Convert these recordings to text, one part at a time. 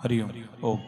हरिओम। ओम।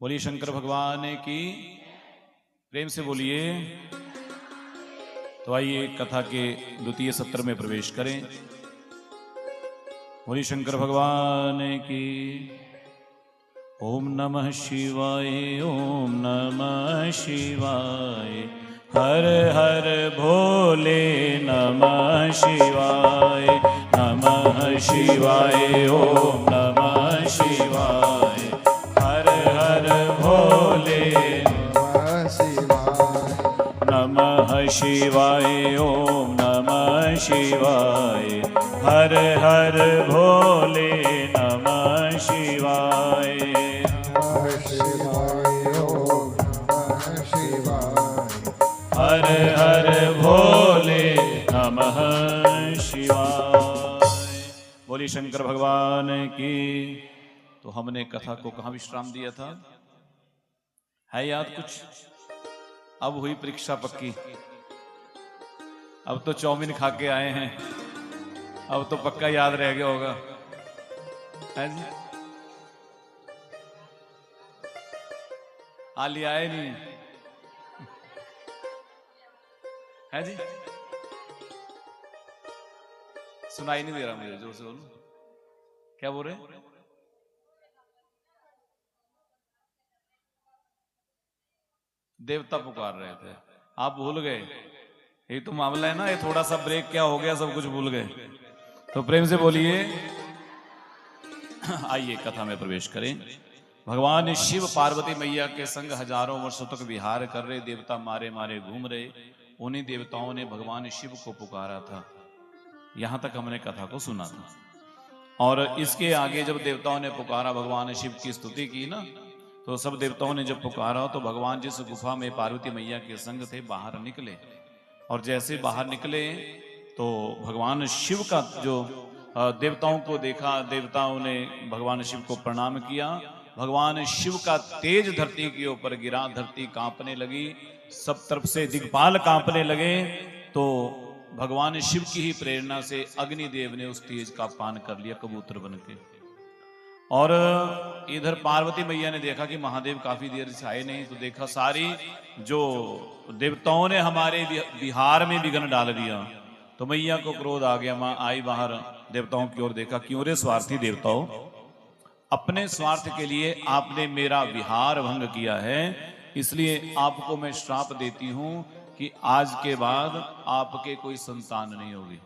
बोलिए शंकर भगवान की। प्रेम से बोलिए। तो आइए कथा के द्वितीय सत्र में प्रवेश करें। बोलिए शंकर भगवान की। ओम नमः शिवाय, ओम नमः शिवाय, हर हर भोले नमः शिवाय, नमः शिवाय, ओम नमः शिवाय, हर हर भोले नमः शिवाय, नमः शिवाय, ओम नमः शिवाय, हर हर भोले नमः शिवाय, हर हर भोले नमः शिवाय। बोली शंकर भगवान की। तो हमने कथा को कहाँ विश्राम दिया था? है याद कुछ? अब हुई परीक्षा पक्की। अब तो चाउमीन खा के आए हैं, अब तो पक्का याद रह गया होगा, है जी? हाल आए नहीं है जी? सुनाई नहीं दे रहा मुझे, जोर से बोलो। क्या बोल रहे? देवता पुकार रहे थे, आप भूल गए। ये तो मामला है ना, ये थोड़ा सा ब्रेक क्या हो गया, सब कुछ भूल गए। तो प्रेम से बोलिए। आइए कथा में प्रवेश करें। भगवान शिव पार्वती मैया के संग हजारों वर्षों तक विहार कर रहे देवता मारे मारे घूम रहे। उन्हीं देवताओं ने भगवान शिव को पुकारा था। यहां तक हमने कथा को सुना था। और इसके आगे जब देवताओं ने पुकारा, भगवान शिव की स्तुति की ना, तो सब देवताओं ने जब पुकारा तो भगवान जिस गुफा में पार्वती मैया के संग थे बाहर निकले। और जैसे बाहर निकले तो भगवान शिव का जो देवताओं को देखा, देवताओं ने भगवान शिव को प्रणाम किया। भगवान शिव का तेज धरती के ऊपर गिरा, धरती कांपने लगी, सब तरफ से दिग्पाल कांपने लगे। तो भगवान शिव की ही प्रेरणा से अग्निदेव ने उस तेज का पान कर लिया कबूतर बन के। और इधर पार्वती मैया ने देखा कि महादेव काफी देर से आए नहीं, तो देखा सारी जो देवताओं ने हमारे बिहार में विघ्न डाल दिया। तो मैया को क्रोध आ गया, मां आई बाहर देवताओं की ओर देखा, क्यों रे स्वार्थी देवताओं, अपने स्वार्थ के लिए आपने मेरा विहार भंग किया है, इसलिए आपको मैं श्राप देती हूं कि आज के बाद आपके कोई संतान नहीं होगी,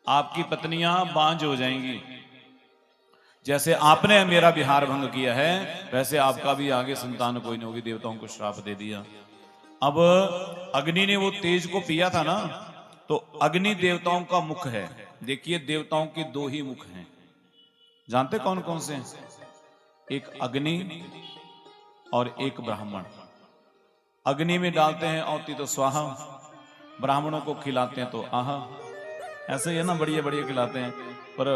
आपकी पत्नियां बांझ हो जाएंगी। जैसे आपने मेरा विहार भंग किया है वैसे आपका भी आगे संतान कोई नहीं होगी। देवताओं को श्राप दे दिया। अब अग्नि ने वो तेज को पिया था ना, तो अग्नि देवताओं का मुख है। देखिए देवताओं के दो ही मुख हैं, जानते कौन कौन से हैं? एक अग्नि और एक ब्राह्मण। अग्नि में डालते हैं औती तो स्वाहा, ब्राह्मणों को खिलाते हैं तो आहा। ऐसे ही है ना, बढ़िया बढ़िया खिलाते हैं। पर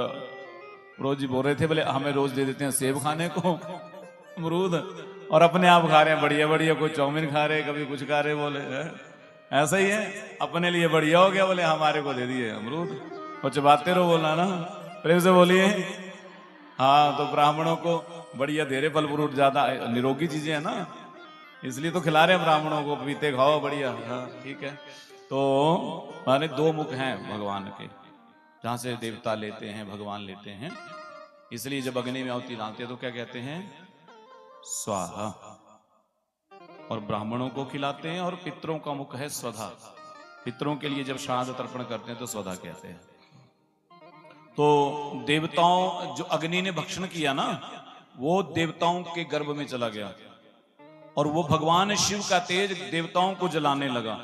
रोज जी बोल रहे थे, बोले हमें रोज दे देते हैं सेब खाने को, अमरूद, और अपने आप खा रहे हैं बढ़िया बढ़िया, कोई चाउमीन खा रहे, कभी कुछ खा रहे। बोले ऐसा ही है, अपने लिए बढ़िया हो गया, बोले हमारे को दे दिए अमरूद। कुछ बातें रो बोलना ना, प्रेम से बोलिए। हाँ, तो ब्राह्मणों को बढ़िया दे रहे, फल फ्रूट ज्यादा निरोगी चीजें है ना, इसलिए तो खिला रहे हैं ब्राह्मणों को, पीते खाओ बढ़िया। हाँ ठीक है। तो माने दो मुख हैं भगवान के, जहां से देवता लेते हैं भगवान लेते हैं। इसलिए जब अग्नि में आहुति डालते हैं तो क्या कहते हैं? स्वाहा। और ब्राह्मणों को खिलाते हैं। और पितरों का मुख है स्वधा। पितरों के लिए जब श्राद्ध तर्पण करते हैं तो स्वधा कहते हैं। तो देवताओं, जो अग्नि ने भक्षण किया ना, वो देवताओं के गर्भ में चला गया और वो भगवान शिव का तेज देवताओं को जलाने लगा।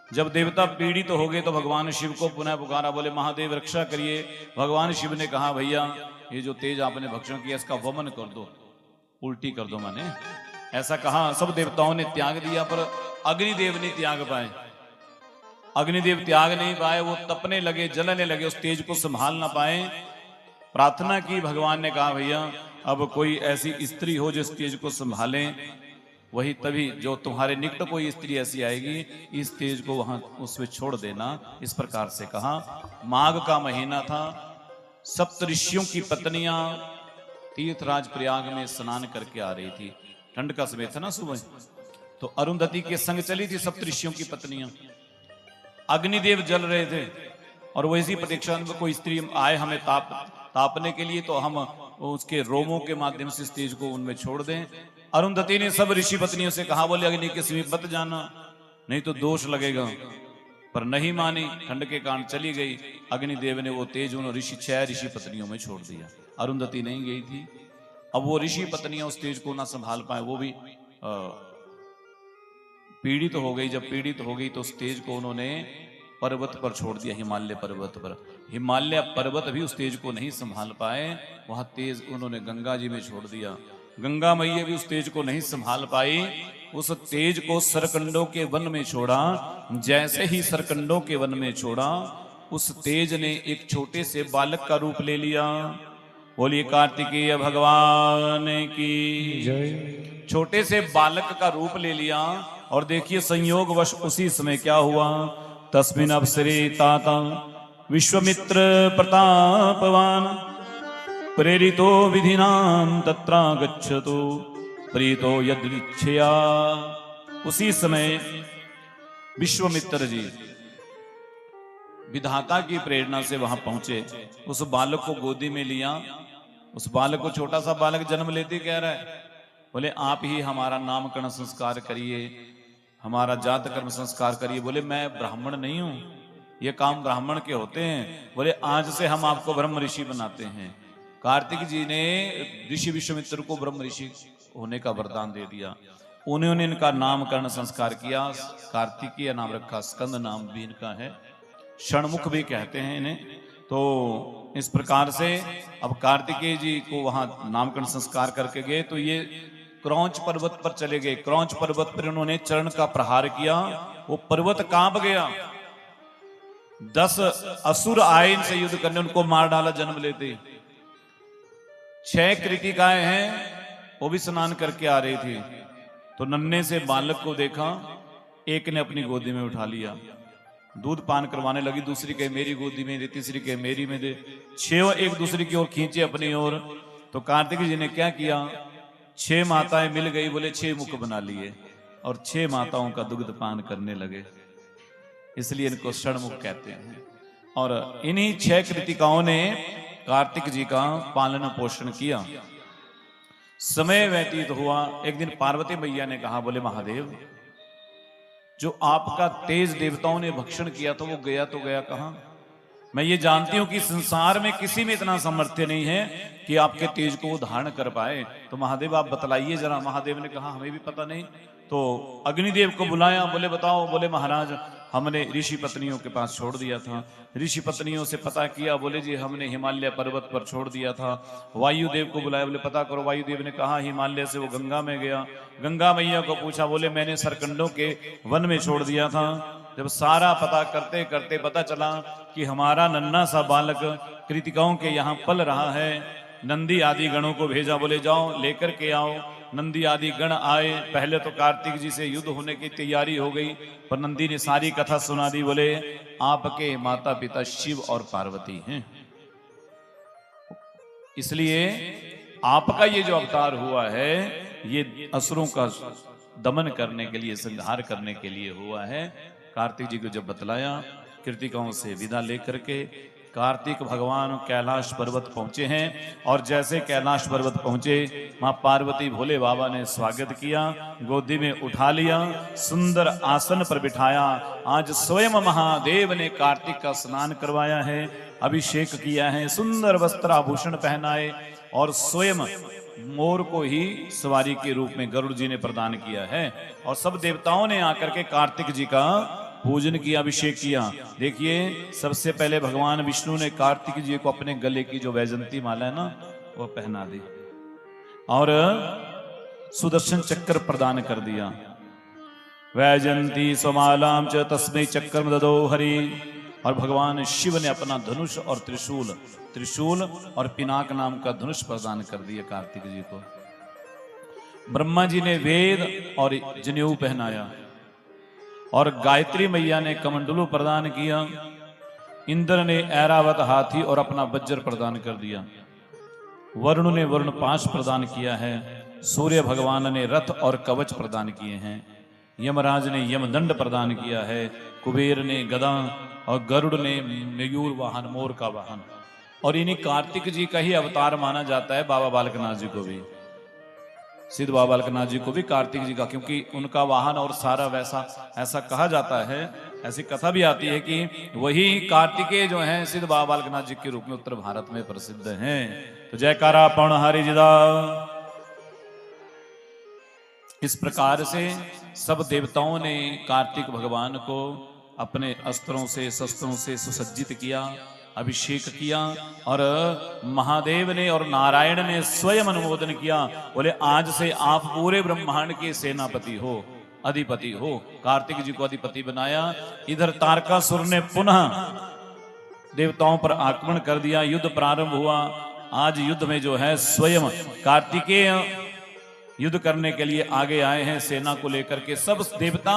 जब देवता पीड़ित हो गए तो भगवान शिव को पुनः पुकारा, बोले महादेव रक्षा करिए। भगवान शिव ने कहा, भैया ये जो तेज आपने भक्षण किया इसका वमन कर दो, उल्टी कर दो। माने ऐसा कहा। सब देवताओं ने त्याग दिया, पर अग्निदेव नहीं त्याग पाए। अग्निदेव त्याग नहीं पाए, वो तपने लगे, जलने लगे, उस तेज को संभाल ना पाए। प्रार्थना की, भगवान ने कहा भैया अब कोई ऐसी स्त्री हो जिस तेज को संभाले, वही तभी जो तुम्हारे निकट कोई स्त्री ऐसी आएगी, इस तेज को वहां उसमें छोड़ देना। इस प्रकार से कहा। माघ का महीना था, सप्त ऋषियों की पत्नियां तीर्थराज प्रयाग में स्नान करके आ रही थी। ठंड का समय था ना सुबह, तो अरुंधति के संग चली थी सप्तऋषियों की पत्नियां। अग्निदेव जल रहे थे और वैसी प्रतीक्षा में कोई स्त्री आए हमें तापने के लिए, तो हम उसके रोमों के माध्यम से इस तेज को उनमें छोड़ दें। अरुंधति ने सब ऋषि पत्नियों से कहा, बोले अग्नि के समीप मत जाना, नहीं तो दोष लगेगा, पर नहीं मानी। ठंड के कारण चली गई। अग्निदेव ने वो तेज उन 6 ऋषि पत्नियों में छोड़ दिया। अरुंधति नहीं गई थी। अब वो ऋषि पत्नियां उस तेज को ना संभाल पाए, वो भी पीड़ित हो गई। जब पीड़ित हो गई तो उस तेज को उन्होंने पर्वत पर छोड़ दिया, हिमालय पर्वत पर। हिमालय पर्वत भी उस तेज को नहीं संभाल पाए, वहां तेज उन्होंने गंगा जी में छोड़ दिया। गंगा मैया भी उस तेज को नहीं संभाल पाई, उस तेज को सरकंडों के वन में छोड़ा। जैसे ही सरकंडों के वन में छोड़ा, उस तेज ने एक छोटे से बालक का रूप ले लिया। बोलिए कार्तिकेय भगवान की जय। छोटे से बालक का रूप ले लिया। और देखिए संयोगवश उसी समय क्या हुआ, तस्मिन् अवसरे ताता विश्वामित्र प्रतापवान प्रेरितो विधिनां तत्रागच्छतु प्रीतो यदृच्छया। उसी समय विश्वामित्र जी विधाता की प्रेरणा से वहां पहुंचे, उस बालक को गोदी में लिया। उस बालक को, छोटा सा बालक जन्म लेते कह रहा है, बोले आप ही हमारा नामकरण संस्कार करिए, हमारा जात कर्म संस्कार करिए। बोले मैं ब्राह्मण नहीं हूं, ये काम ब्राह्मण के होते हैं। बोले आज से हम आपको ब्रह्म ऋषि बनाते हैं। कार्तिक जी ने ऋषि विश्वामित्र को ब्रह्म ऋषि होने का वरदान दे दिया। उन्होंने इनका नामकरण संस्कार किया। कार्तिकीय नाम रखा, स्कंद नाम भी इनका है, षणमुख भी कहते हैं इन्हें। तो इस प्रकार से अब कार्तिकेय जी को वहां नामकरण संस्कार करके गए, तो ये क्रौंच पर्वत पर चले गए। क्रौंच पर्वत पर उन्होंने चरण का प्रहार किया, वो पर्वत कांप गया। 10 असुर आए इनसे युद्ध करने, उनको मार डाला जन्म लेते। 6 कृतिकाएं हैं, वो भी स्नान करके आ रही थी। तो नन्हे से बालक को देखा, एक ने अपनी गोदी में उठा लिया, दूध पान करवाने लगी। दूसरी कहे मेरी गोदी में दे, तीसरी कहे मेरी में दे। 6 एक दूसरी की ओर खींचे अपनी ओर। तो कार्तिक जी ने क्या किया, 6 माताएं मिल गई, बोले 6 मुख बना लिए और 6 माताओं का दुग्ध पान करने लगे। इसलिए इनको षणमुख कहते हैं। और इन्हीं 6 कृतिकाओं ने कार्तिक जी का पालन पोषण किया। समय व्यतीत हुआ। एक दिन पार्वती मैया ने कहा, बोले महादेव, जो आपका तेज देवताओं ने भक्षण किया था वो गया तो गया कहां? मैं ये जानती हूं कि संसार में किसी में इतना सामर्थ्य नहीं है कि आपके तेज को वो धारण कर पाए, तो महादेव आप बतलाइए जरा। महादेव ने कहा हमें भी पता नहीं। तो अग्निदेव को बुलाया, बोले बताओ। बोले महाराज हमने ऋषि पत्नियों के पास छोड़ दिया था। ऋषि पत्नियों से पता किया, बोले जी हमने हिमालय पर्वत पर छोड़ दिया था। वायुदेव को बुलाया, बोले पता करो। वायुदेव ने कहा हिमालय से वो गंगा में गया। गंगा मैया को पूछा, बोले मैंने सरकंडों के वन में छोड़ दिया था। जब सारा पता करते करते पता चला कि हमारा नन्हा सा बालक कृतिकाओं के यहाँ पल रहा है। नंदी आदि गणों को भेजा, बोले जाओ लेकर के आओ। नंदी आदि गण आए। पहले तो कार्तिक जी से युद्ध होने की तैयारी हो गई, पर नंदी ने सारी कथा सुना दी। बोले आपके माता पिता शिव और पार्वती हैं, इसलिए आपका ये जो अवतार हुआ है ये असुरों का दमन करने के लिए, संहार करने के लिए हुआ है। कार्तिक जी को जब बतलाया, कृतिकाओं से विदा लेकर के कार्तिक भगवान कैलाश पर्वत पहुंचे हैं। और जैसे कैलाश पर्वत पहुंचे, मां पार्वती भोले बाबा ने स्वागत किया, गोदी में उठा लिया, सुंदर आसन पर बिठाया। आज स्वयं महादेव ने कार्तिक का स्नान करवाया है, अभिषेक किया है, सुंदर वस्त्र आभूषण पहनाए और स्वयं मोर को ही सवारी के रूप में गरुड़ जी ने प्रदान किया है। और सब देवताओं ने आकर के कार्तिक जी का पूजन किया, अभिषेक किया। देखिए सबसे पहले भगवान विष्णु ने कार्तिक जी को अपने गले की जो वैजंती माला है ना वो पहना दी और सुदर्शन चक्र प्रदान कर दिया। वैजंती स्वमालाम च तस्मै चक्रम ददो हरि। और भगवान शिव ने अपना धनुष और त्रिशूल और पिनाक नाम का धनुष प्रदान कर दिया कार्तिक जी को। ब्रह्मा जी ने वेद और जनेऊ पहनाया और गायत्री मैया ने कमंडलू प्रदान किया। इंद्र ने ऐरावत हाथी और अपना वज्र प्रदान कर दिया। वरुण ने वरुण पाश प्रदान किया है। सूर्य भगवान ने रथ और कवच प्रदान किए हैं, यमराज ने यमदंड प्रदान किया है, कुबेर ने गदा और गरुड़ ने मयूर वाहन, मोर का वाहन। और इन्हीं कार्तिक जी का ही अवतार माना जाता है बाबा बालकनाथ जी को भी, सिद्ध बाबा बालकनाथ जी को भी कार्तिक जी का, क्योंकि उनका वाहन और सारा वैसा ऐसा कहा जाता है, ऐसी कथा भी आती है कि वही कार्तिकेय जो हैं सिद्ध बाबा बालकनाथ जी के रूप में उत्तर भारत में प्रसिद्ध हैं। तो जयकारा पौनहारी जिदा। इस प्रकार से सब देवताओं ने कार्तिक भगवान को अपने अस्त्रों से शस्त्रों से सुसज्जित किया, अभिषेक किया, और महादेव ने और नारायण ने स्वयं अनुमोदन किया, बोले आज से आप पूरे ब्रह्मांड के सेनापति हो, अधिपति हो। कार्तिक जी को अधिपति बनाया। इधर तारकासुर ने पुनः देवताओं पर आक्रमण कर दिया, युद्ध प्रारंभ हुआ। आज युद्ध में जो है स्वयं कार्तिकेय युद्ध करने के लिए आगे आए हैं, सेना को लेकर के सब देवता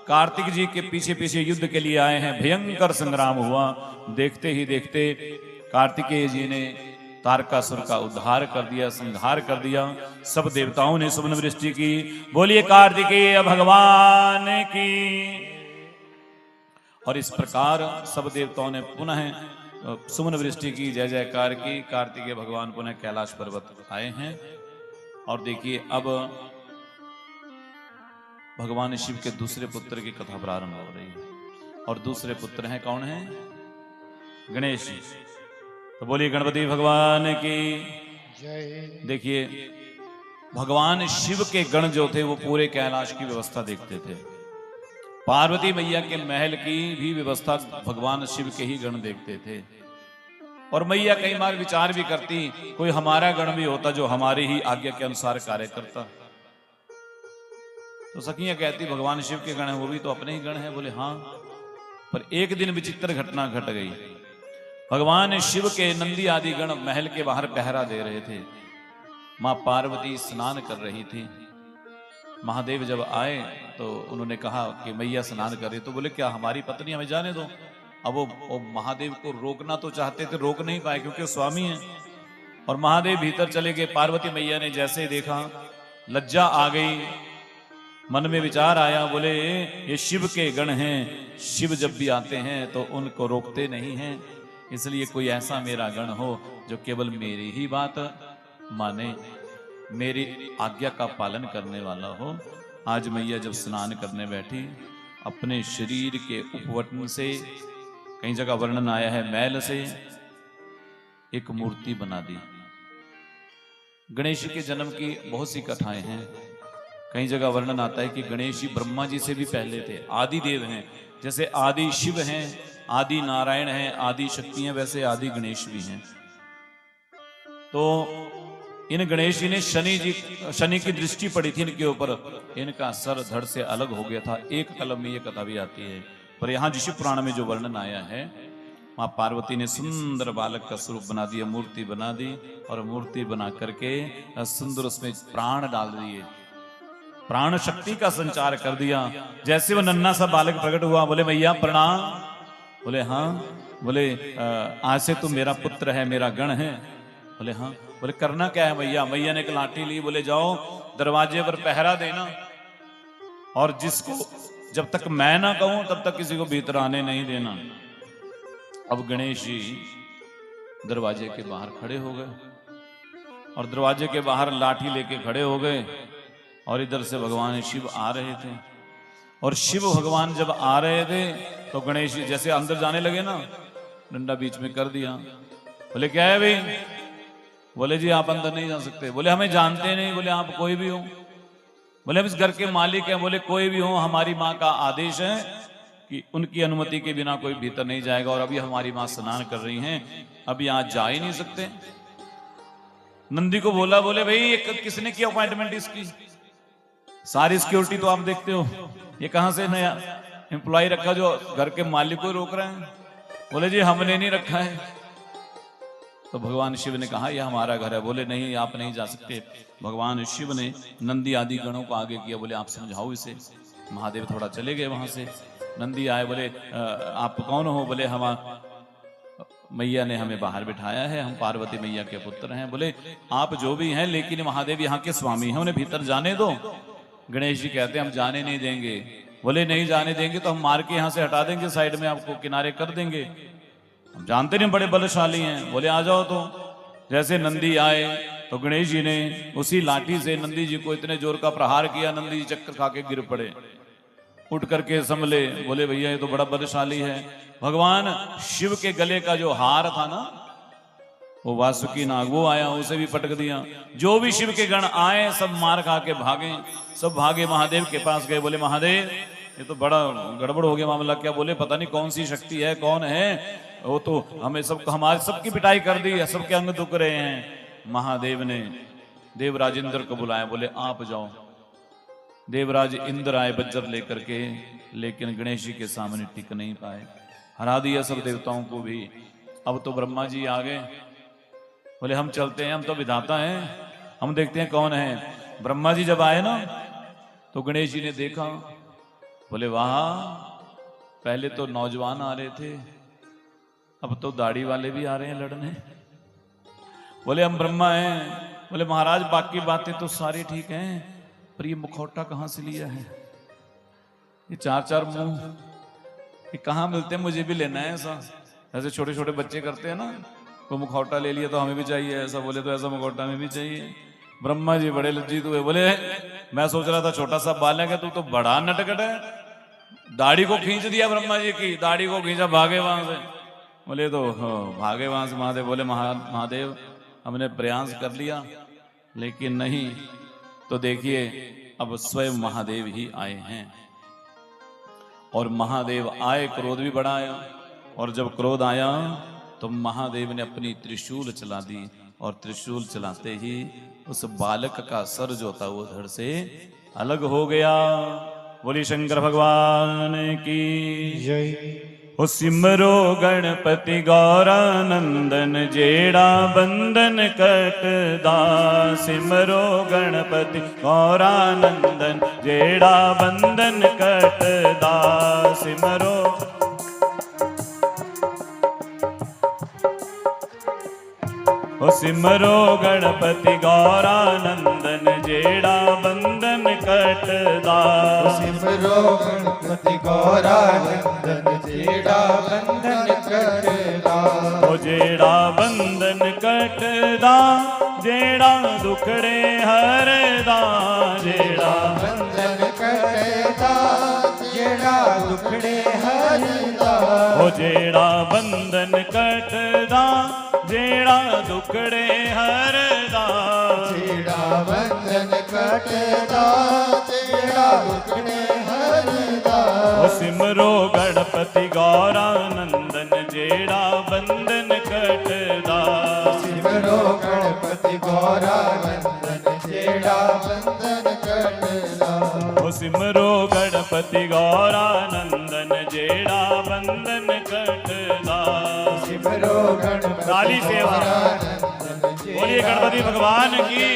कार्तिक जी के पीछे पीछे युद्ध के लिए आए हैं। भयंकर संग्राम हुआ। देखते ही देखते कार्तिकेय जी ने तारकासुर का उद्धार कर दिया, संहार कर दिया। सब देवताओं ने सुमन वृष्टि की। बोलिए कार्तिकेय भगवान की। और इस प्रकार सब देवताओं ने पुनः सुमन वृष्टि की, जय जयकार की। कार्तिकेय भगवान पुनः कैलाश पर्वत आए हैं। और देखिए अब भगवान शिव के दूसरे पुत्र की कथा प्रारंभ हो रही है। और दूसरे पुत्र हैं, कौन है? गणेश जी। तो बोलिए गणपति भगवान की जय। देखिए भगवान शिव के गण जो थे वो पूरे कैलाश की व्यवस्था देखते थे। पार्वती मैया के महल की भी व्यवस्था भगवान शिव के ही गण देखते थे। और मैया कई बार विचार भी करती, कोई हमारा गण भी होता जो हमारी ही आज्ञा के अनुसार कार्य करता। तो सखियां कहती भगवान शिव के गण हैं, वो भी तो अपने ही गण हैं। बोले हाँ, पर एक दिन विचित्र घटना घट गई। भगवान शिव के नंदी आदि गण महल के बाहर पहरा दे रहे थे। मां पार्वती स्नान कर रही थी। महादेव जब आए तो उन्होंने कहा कि मैया स्नान कर रही। तो बोले क्या हमारी पत्नी, हमें जाने दो। अब वो महादेव को रोकना तो चाहते थे, रोक नहीं पाए क्योंकि वो स्वामी हैं। और महादेव भीतर चले गए। पार्वती मैया ने जैसे देखा लज्जा आ गई, मन में विचार आया, बोले ये शिव के गण हैं, शिव जब भी आते हैं तो उनको रोकते नहीं हैं, इसलिए कोई ऐसा मेरा गण हो जो केवल मेरी ही बात माने, मेरी आज्ञा का पालन करने वाला हो। आज मैया जब स्नान करने बैठी, अपने शरीर के उपवटन से, कई जगह वर्णन आया है मैल से, एक मूर्ति बना दी। गणेश के जन्म की बहुत सी कथाएं हैं। कई जगह वर्णन आता है कि गणेश जी ब्रह्मा जी से भी पहले थे, आदि देव हैं। जैसे आदि शिव हैं, आदि नारायण हैं, आदि शक्ति हैं, वैसे आदि गणेश भी हैं। तो इन गणेश जी ने शनि की दृष्टि पड़ी थी इनके ऊपर, इनका सर धड़ से अलग हो गया था। एक कलम में ये कथा भी आती है। पर यहाँ ऋषि पुराण में जो वर्णन आया है, मां पार्वती ने सुंदर बालक का स्वरूप बना दिया, मूर्ति बना दी। और मूर्ति बना करके सुंदर उसमें प्राण डाल दिए, प्राण शक्ति का संचार कर दिया। जैसे वो नन्हा सा बालक प्रकट हुआ, बोले मैया प्रणाम। बोले हाँ। बोले आज से तुम मेरा पुत्र है, मेरा गण है। बोले हाँ। बोले करना क्या है मैया? मैया ने एक लाठी ली। बोले जाओ दरवाजे पर पहरा देना, और जिसको जब तक मैं ना कहूं तब तक किसी को भीतर आने नहीं देना। अब गणेश जी दरवाजे के बाहर खड़े हो गए, और दरवाजे के बाहर लाठी लेके खड़े हो गए। और इधर से भगवान शिव आ रहे थे। और शिव भगवान जब आ रहे थे तो गणेश जी जैसे अंदर जाने लगे ना, डंडा बीच में कर दिया। बोले क्या है भाई? बोले जी आप अंदर नहीं जा सकते। बोले हमें जानते नहीं। बोले आप कोई भी हो? बोले हम इस घर के मालिक हैं। बोले कोई भी हो, हमारी माँ का आदेश है कि उनकी अनुमति के बिना कोई भीतर नहीं जाएगा। और अभी हमारी माँ स्नान कर रही हैं, अभी आज जा ही नहीं सकते। नंदी को बोला, बोले भाई किसने की अपॉइंटमेंट इसकी? सारी सिक्योरिटी तो आप देखते हो, ये कहां से नया एम्प्लॉय रखा जो घर के मालिक को रोक रहे हैं? बोले जी हमने नहीं रखा है। तो भगवान शिव ने कहा यह हमारा घर है। बोले नहीं आप नहीं जा सकते। भगवान शिव ने नंदी आदि गणों को आगे किया। बोले आप समझाओ इसे। महादेव थोड़ा चले गए वहां से। नंदी आए, बोले आप कौन हो? बोले हम मैया ने हमें बाहर बिठाया है, हम पार्वती मैया के पुत्र हैं। बोले आप जो भी हैं, लेकिन महादेव यहाँ के स्वामी हैं, उन्हें भीतर जाने दो। गणेश जी कहते हैं हम जाने नहीं देंगे। बोले नहीं जाने देंगे तो हम मार के यहाँ से हटा देंगे, साइड में आपको किनारे कर देंगे, हम जानते नहीं बड़े बलशाली हैं। बोले आ जाओ। तो जैसे नंदी आए तो गणेश जी ने उसी लाठी से नंदी जी को इतने जोर का प्रहार किया, नंदी जी चक्कर खा के गिर पड़े, उठ करके संभले। बोले भैया ये तो बड़ा बलशाली है। भगवान शिव के गले का जो हार था ना, वो वासुकी नाग वो आया, उसे भी पटक दिया। जो भी शिव के गण आए सब मार खा के भागे, सब भागे महादेव के पास गए। बोले महादेव ये तो बड़ा गड़बड़ हो गया मामला। क्या? बोले पता नहीं कौन सी शक्ति है, कौन है वो, तो हमें सबको हमारे सबकी पिटाई कर दी, सबके अंग दुख रहे हैं। महादेव ने देवराज इंद्र को बुलाया। बोले आप जाओ। देवराज इंद्र आए बज्जर लेकर के, लेकिन गणेश जी के सामने टिक नहीं पाए, हरा दिया सब देवताओं को भी। अब तो ब्रह्मा जी आ गए। बोले हम चलते हैं, हम तो विधाता हैं, हम देखते हैं कौन है। ब्रह्मा जी जब आए ना तो गणेश जी ने देखा। बोले वाह, पहले तो नौजवान आ रहे थे, अब तो दाढ़ी वाले भी आ रहे हैं लड़ने। बोले हम ब्रह्मा हैं। बोले महाराज बाकी बातें तो सारी ठीक हैं, पर ये मुखौटा कहाँ से लिया है? ये चार चार मुंह ये कहाँ मिलते हैं? मुझे भी लेना है ऐसा, ऐसे छोटे छोटे बच्चे करते हैं ना, वो मुखौटा ले लिया तो हमें भी चाहिए ऐसा। बोले तो ऐसा मुखौटा हमें भी चाहिए। ब्रह्मा जी बड़े लज्जित हुए। बोले मैं सोच रहा था छोटा सा बाल है, तू तो बड़ा नटखट है। दाढ़ी को खींच दिया ब्रह्मा जी की, दाढ़ी को खींचा, भागे वहां से। बोले तो भागे वहां से महादेव। बोले महादेव हमने प्रयास कर लिया लेकिन नहीं। तो देखिए अब स्वयं महादेव ही आए हैं, और महादेव आए, क्रोध भी बढ़ा आया। और जब क्रोध आया तो महादेव ने अपनी त्रिशूल चला दी, और त्रिशूल चलाते ही उस बालक का सर जो था वो धड़ से अलग हो गया। बोली शंकर भगवान की जय। ओ सिमरो गणपति गौरानंदन, जेड़ा बंधन कटदा। सिमरो गणपति गौरानंदन, जेड़ा बंधन कटदा। सिमरो ओ सिमरो गणपति गौरानंदन, जेड़ा बंधन कटदा। सिमरो गणपति गौरानंदन, जेड़ा बंधन कटदा। ओ जेड़ा बंधन कटदा, जेड़ा दुखड़े हरदा। जेड़ा बंधन कटदा, जेड़ा दुखड़े हरदा। ओ जेड़ा बंधन कटदा, जेड़ा दुखड़े हरदा। जेड़ा बंधन कटदा, जेड़ा दुखड़े हरदा। ओ सिमरो गणपति गौरानंदन, जेड़ा बंधन कटदा। सिमरो गणपति गौरानंदन, जेड़ा बंधन कटदा। ओ सिमरो गणपति गौरानंदन, जेड़ा बंधन कटदा। सिमरो गणपति काली सेवा। गौरानंदन, बोलिए गणपति भगवान की।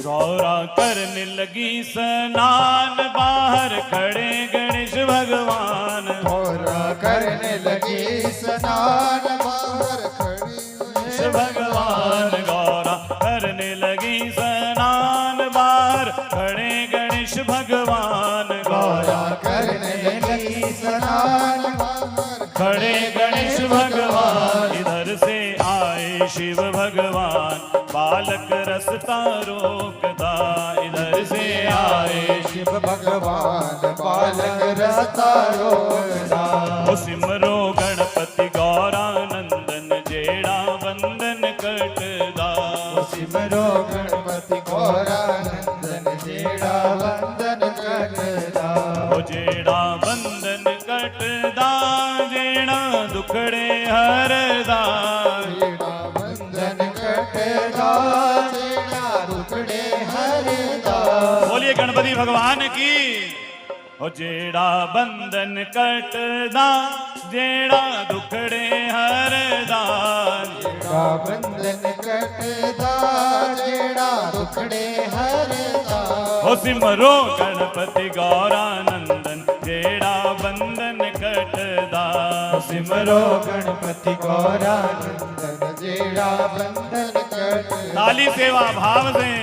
गौरा करने लगी स्नान, बाहर खड़े गणेश भगवान। गौरा करने लगी स्नान, बाहर खड़ी गणेश भगवान। गौरा करने लगी स्नान, बाहर खड़े गणेश भगवान। गौरा करने लगी स्नान, बाहर खड़े गणेश भगवान। इधर से आए शिव भगवान, बालक रसता रोकता। इधर से आए शिव भगवान, बालक रास्ता रोकदा। ओ सिमरो गणपति गौरानंदन, जेड़ा बंधन कटदा। सिमरो गणपति गौरानंदन, जेड़ा बंधन कटदा। भगवान की। ओ जेड़ा बंधन कटदा जेड़ा दुखड़े हरदा, जेड़ा बंधन कटदा जेड़ा दुखड़े हरदा। ओ सिमरो गणपति गौरानंदन जेड़ा बंधन कटदा, सिमरो गणपति गौरानंदन जेड़ा बंधन कटदा। ताली सेवा भाव से।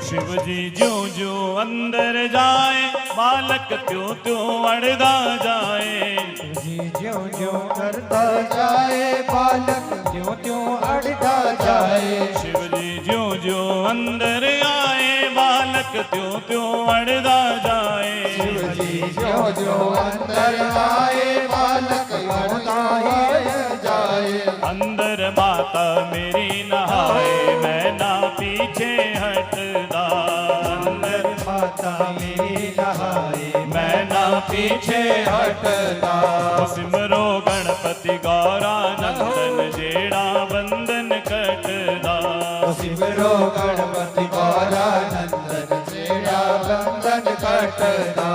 शिव जी ज्यों ज्यों अंदर जाए बालक त्यों त्यों अड़दा जाए, जी ज्यों ज्यों करता जाए बालक त्यों त्यों अड़ता जाए। शिव जी ज्यों ज्यों अंदर आए बालक त्यों त्यों अड़दा जाए। शिव जी ज्यों ज्यों अंदर आए बालक अड़ता जाए। अंदर माता मेरी नहाए मैं ना पीछे हटदा, अंदर माता मेरी नहाए मैं ना पीछे हटदा। सिमरो गणपति गौरानंदन जेड़ा बंधन कटदा, सिमरो गणपति गौरानंदन जेड़ा बंधन कटदा।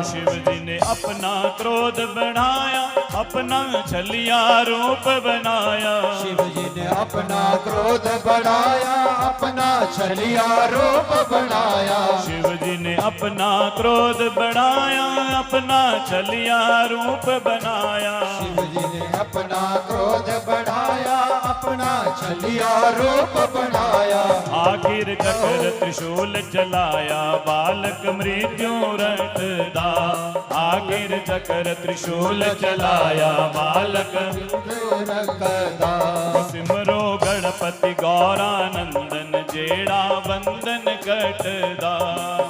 शिव जी ने अपना क्रोध बढ़ाया अपना छलिया रूप बनाया, शिव जी ने अपना क्रोध बढ़ाया अपना छलिया रूप बनाया। शिव जी ने अपना क्रोध बढ़ाया अपना छलिया रूप बनाया। शिव जी ने अपना क्रोध बढ़ाया अपना छलिया रूप बनाया। आखिर चक्र त्रिशूल चलाया बालक मृत्यु रटदा, आखिर चक्र त्रिशूल चलाया बालक रखदा। सिमरो गणपति गौरानंदन जेड़ा बंधन कटदा,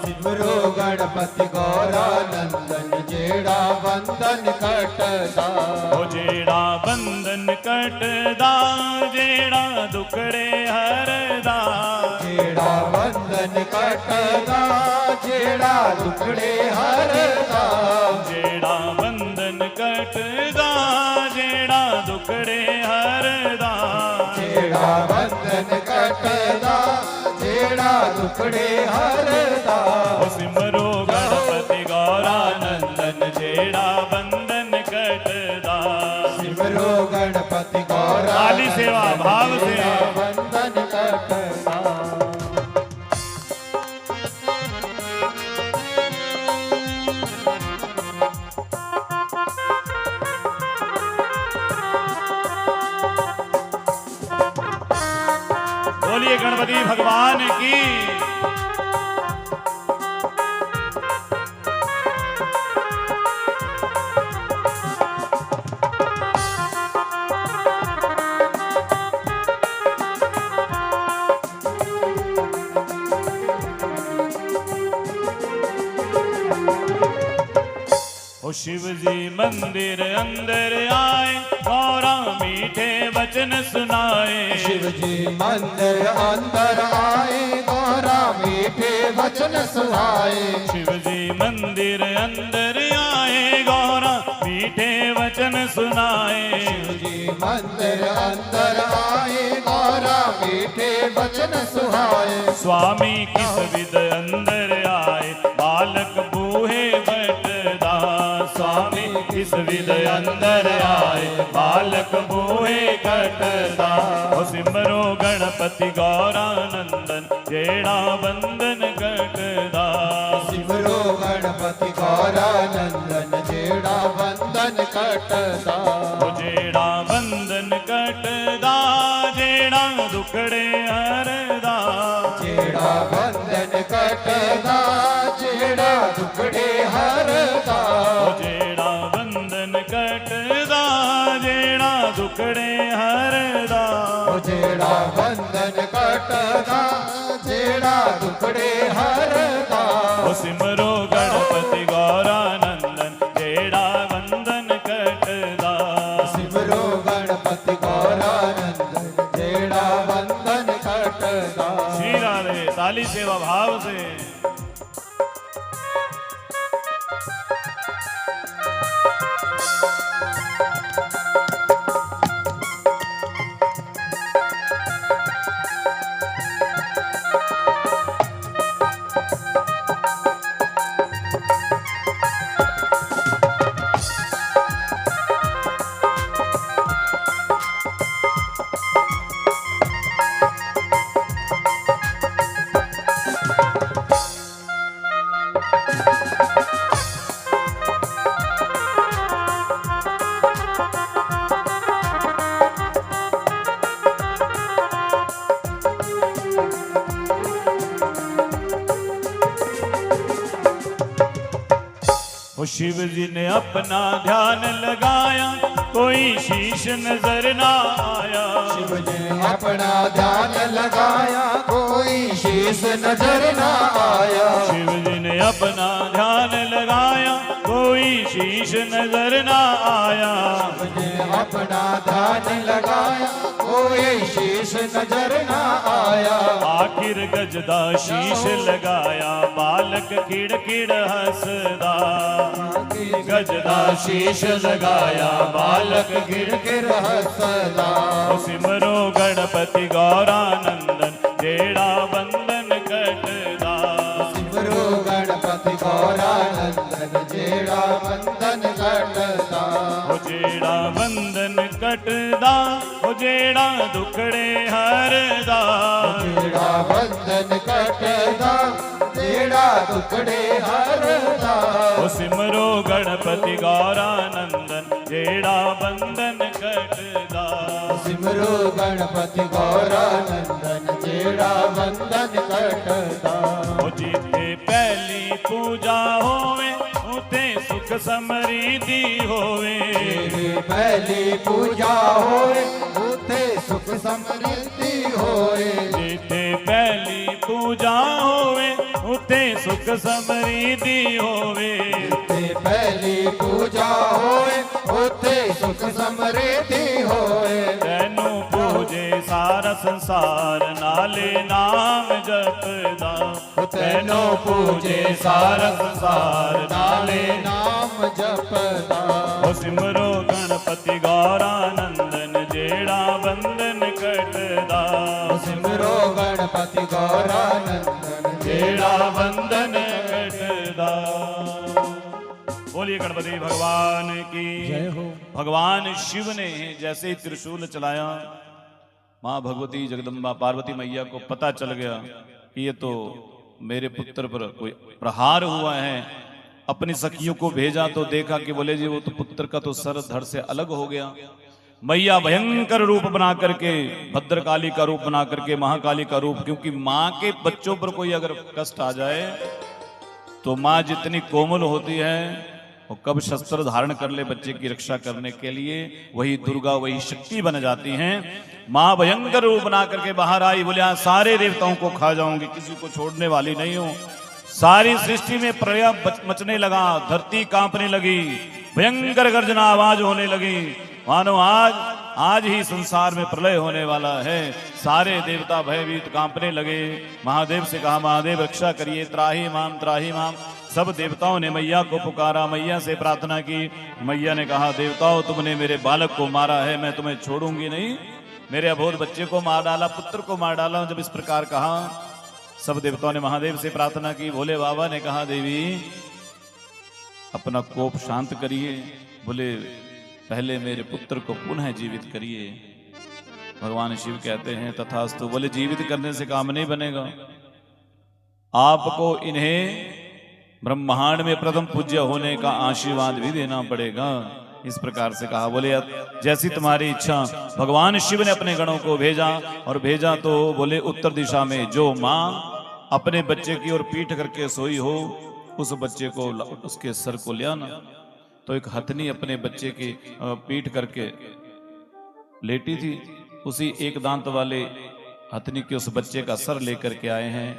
सिमरो गणपति गौरानंदन जेड़ा बंधन कटदा। ओ जेड़ा बंधन कटदा जेड़ा दुखड़े हरदा, जेड़ा बंधन कटदा जेड़ा दुखड़े हरदा। जेड़ा बंधन कटदा जेड़ा दुखड़े हरदा, जेड़ा बंधन कटदा जेड़ा दुखड़े हरदा। ओ सिमरो गणपति गौरानंदन जेड़ा बंधन कटदा, सिमरो गणपति गौरानंदन काली सेवा भाव से। जेड़ा बंधन कटदा। बोलिए गणपति भगवान की। ओ शिव जी मंदिर अंदर आए गौरा मीठे वचन सुनाए, शिव जी मंदिर अंदर आए गौरा मीठे वचन सुनाए। शिव जी मंदिर अंदर आए गौरा मीठे वचन सुनाए। शिव जी मंदिर अंदर आए गौरा मीठे वचन सुहाए। स्वामी किस विद अंदर आए बालक बूहे बटदा, स्वामी किस विद अंदर आए बालक बूहे कटदा। ओ सिमरो गणपति गौरानंदन जेड़ा बंधन कटदा, सिमरो गणपति गौरानंदन जेड़ा बंधन कटदा। ओ जेड़ा बंधन कटदा जेड़ा दुखड़े हरदा, जेड़ा बंधन कटदा जेड़ा दुखड़े हरदा। ओ जेड़ा बंधन कटदा जेड़ा दुखड़े हरदा, ओ जेड़ा बंधन कटदा कटदा जेड़ा दुखड़े हरदा ओ सिमरो गणपति गौरानंदन जेड़ा बंधन कटदा सिमरो गणपति गौरानंदन जेड़ा बंधन कटदा श्री राधे ताली सेवा भाव से वो शिव जी ने अपना ध्यान लगाया कोई शीश नजर ना आया शिव जी ने अपना ध्यान लगाया कोई शीश नजर ना आया शिव जी ने अपना ध्यान लगाया कोई शीश नजर ना आया शिव जी ने अपना ध्यान लगाया कोई शीश नजर ना आया आखिर गजदा शीश लगाया बालक किड़ किड़ हंसदा गजदा शीश लगाया बालक गिर गिर हंसदा ओ सिमरो गणपति गौरानंदन जेड़ा बंधन कटदा सिमरो गणपति गौरानंदन जेड़ा बंधन कटदा ओ जेड़ा बंधन कटदा ओ जेड़ा दुखड़े हरदा जेड़ा बंधन कटदा जेड़ा दुखड़े हरदा ओ सिमरो गणपति गौरानंदन जेड़ा बंधन कटदा सिमरो गणपति गौरानंदन जेड़ा बंधन कटदा ओ जिथे पहली पूजा होवे उते सुख समृद्धि होवे तेरी पहली पूजा होए उथे सुख समृद्धि होए जिथे पहली पूजा होवे उते सुख समृद्धि होवे ते पहली पूजा होए उथे सुख समृद्धि होए तैनू पूजे सारा संसार नाले नाम जपदा तैनू पूजे सारा संसार नाले नाम जपदा ओ सिमरो गणपति गौरानंदन जेड़ा बंधन कटदा सिमरो गणपति गौरानंदन जेड़ा बंधन कटदा बोलिए गणपति भगवान की जय हो भगवान शिव ने जैसे ही त्रिशूल चलाया माँ भगवती जगदम्बा पार्वती मैया को पता चल गया कि ये तो मेरे पुत्र पर कोई प्रहार हुआ है। अपनी सखियों को भेजा तो देखा कि बोले जी वो तो पुत्र का तो सर धड़ से अलग हो गया। मैया भयंकर रूप बना करके भद्रकाली का रूप बना करके महाकाली का रूप, क्योंकि माँ के बच्चों पर कोई अगर कष्ट आ जाए तो माँ जितनी कोमल होती है वो कब शस्त्र धारण कर ले बच्चे की रक्षा करने के लिए, वही दुर्गा वही शक्ति बन जाती हैं। माँ भयंकर रूप बना करके बाहर आई, बोले यहाँ सारे देवताओं को खा जाऊंगी, किसी को छोड़ने वाली नहीं हूं। सारी सृष्टि में प्रलय मचने लगा, धरती कांपने लगी, भयंकर गर्जना आवाज होने लगी, मानो आज ही संसार में प्रलय होने वाला है। सारे देवता भयभीत कांपने लगे। महादेव से कहा महादेव रक्षा करिए, त्राही माम त्राही माम। सब देवताओं ने मैया को पुकारा, मैया से प्रार्थना की। मैया ने कहा देवताओं तुमने मेरे बालक को मारा है, मैं तुम्हें छोड़ूंगी नहीं। मेरे अबोध बच्चे को मार डाला, पुत्र को मार डाला। जब इस प्रकार कहा सब देवताओं ने महादेव से प्रार्थना की। भोले बाबा ने कहा देवी अपना कोप शांत करिए, बोले पहले मेरे पुत्र को पुनः जीवित करिए। भगवान शिव कहते हैं तथास्तु। बोले जीवित करने से काम नहीं बनेगा, आपको इन्हें ब्रह्मांड में प्रथम पूज्य होने का आशीर्वाद भी देना पड़ेगा। इस प्रकार से कहा। बोले जैसी तुम्हारी इच्छा। भगवान शिव ने अपने गणों को भेजा, और भेजा तो बोले उत्तर दिशा में जो माँ अपने बच्चे की ओर पीठ करके सोई हो उस बच्चे को, उसके सर को ले आना। तो एक हथनी अपने बच्चे की पीठ करके लेटी थी, उसी एक दांत वाले हथनी के उस बच्चे का सर लेकर के आए हैं,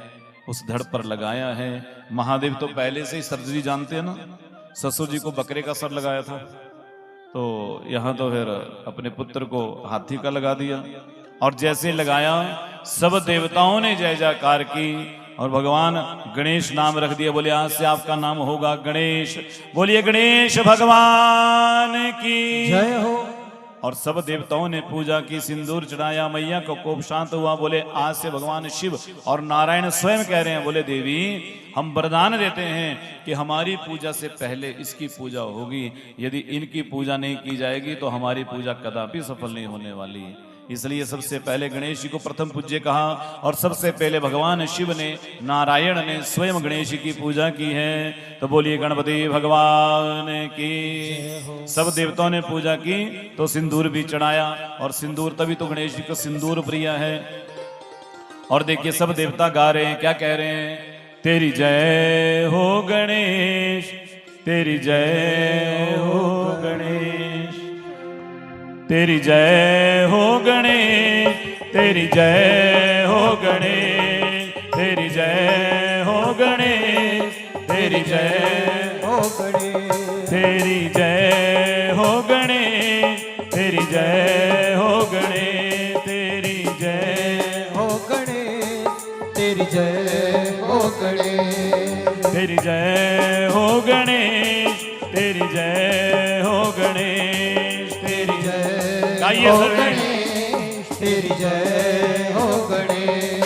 उस धड़ पर लगाया है। महादेव तो पहले से ही सर्जरी जानते हैं ना, ससुर जी को बकरे का सर लगाया था, तो यहाँ तो फिर अपने पुत्र को हाथी का लगा दिया। और जैसे लगाया सब देवताओं ने जय जयकार की और भगवान गणेश नाम रख दिया। बोले आज से आपका नाम होगा गणेश। बोलिए गणेश भगवान की जय हो। और सब देवताओं ने पूजा की, सिंदूर चढ़ाया, मैया को कोप शांत हुआ। बोले आज से भगवान शिव और नारायण स्वयं कह रहे हैं, बोले देवी हम वरदान देते हैं कि हमारी पूजा से पहले इसकी पूजा होगी, यदि इनकी पूजा नहीं की जाएगी तो हमारी पूजा कदापि सफल नहीं होने वाली। इसलिए सबसे पहले गणेश जी को प्रथम पूज्य कहा और सबसे पहले भगवान शिव ने, नारायण ने स्वयं गणेश जी की पूजा की है। तो बोलिए गणपति भगवान की। सब देवताओं ने पूजा की तो सिंदूर भी चढ़ाया, और सिंदूर तभी तो गणेश जी को सिंदूर प्रिय है। और देखिए सब देवता गा रहे हैं, क्या कह रहे हैं? तेरी जय हो गणेश, तेरी जय हो गणेश, तेरी जय हो गणेश, तेरी जय हो गणेश, तेरी जय हो गणेश, तेरी जय हो गणेश, तेरी जय हो गणेश, तेरी जय हो गणेश, तेरी जय हो गणेश, तेरी जय हो गणेश, तेरी जय हो गणेश, तेरी जय हो गणेश, तेरी जय गाइए हो सर। गणेश, तेरी जय हो गणेश।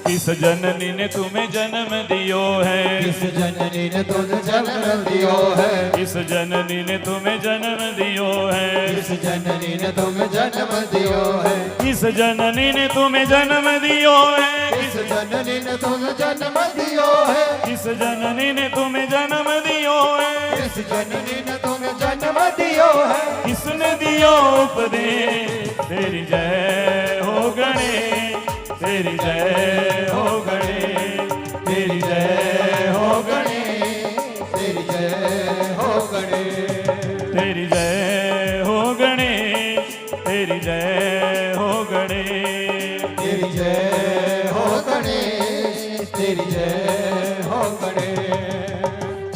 किस जननी ने तुम्हें जन्म दियो है, किस जननी ने तुझे जन्म दियो है, किस जननी ने तुम्हें जन्म दियो है, किस जननी ने तुम्हें जन्म दियो है, किस जननी ने तुम्हें जन्म दियो है, किस जननी ने तुझे जन्म दियो है, किस जननी ने तुम्हें जन्म दियो है, किस जननी ने तुम्हें जन्म दियो है, किसने दियो उपदेश। तेरी जय हो गणेश, तेरी जय हो गणेश, तेरी जय हो गणेश, तेरी जय हो गणेश, तेरी जय हो गणेश, तेरी जय हो गणेश, तेरी जय हो गणेश, तेरी जय हो गणेश।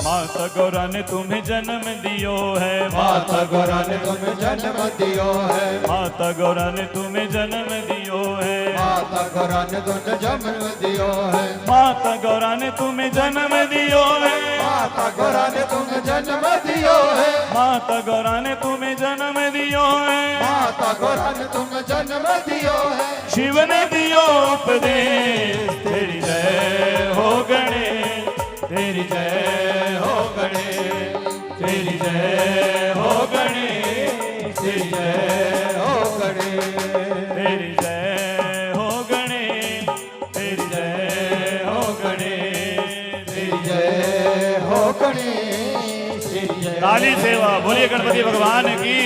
माता गौरा ने तुम्हें जन्म दियो है, माता गौरा ने तुम्हें जन्म दियो है, माता गौरा ने तुम्हें जन्म दियो है, माता गौरा ने तुम्हें जन्म दियो है, माता गौरा ने तुम्हें जन्म दियो है, माता गौरा ने तुम्हें जन्म दियो है, माता गौरा ने तुम्हें जन्म दियो है, माता गौरा ने तुम्हें जन्म दियो है, शिव ने दियो उपदेश। तेरी जय हो गणेश, तेरी जय हो गणेश, तेरी जय हो गणेश, तेरी जय हो गणेश, तेरी जय हो गणेश, तेरी जय हो गणेश, तेरी जय हो गणेश, तेरी जय। काली सेवा। बोलिए गणपति भगवान की।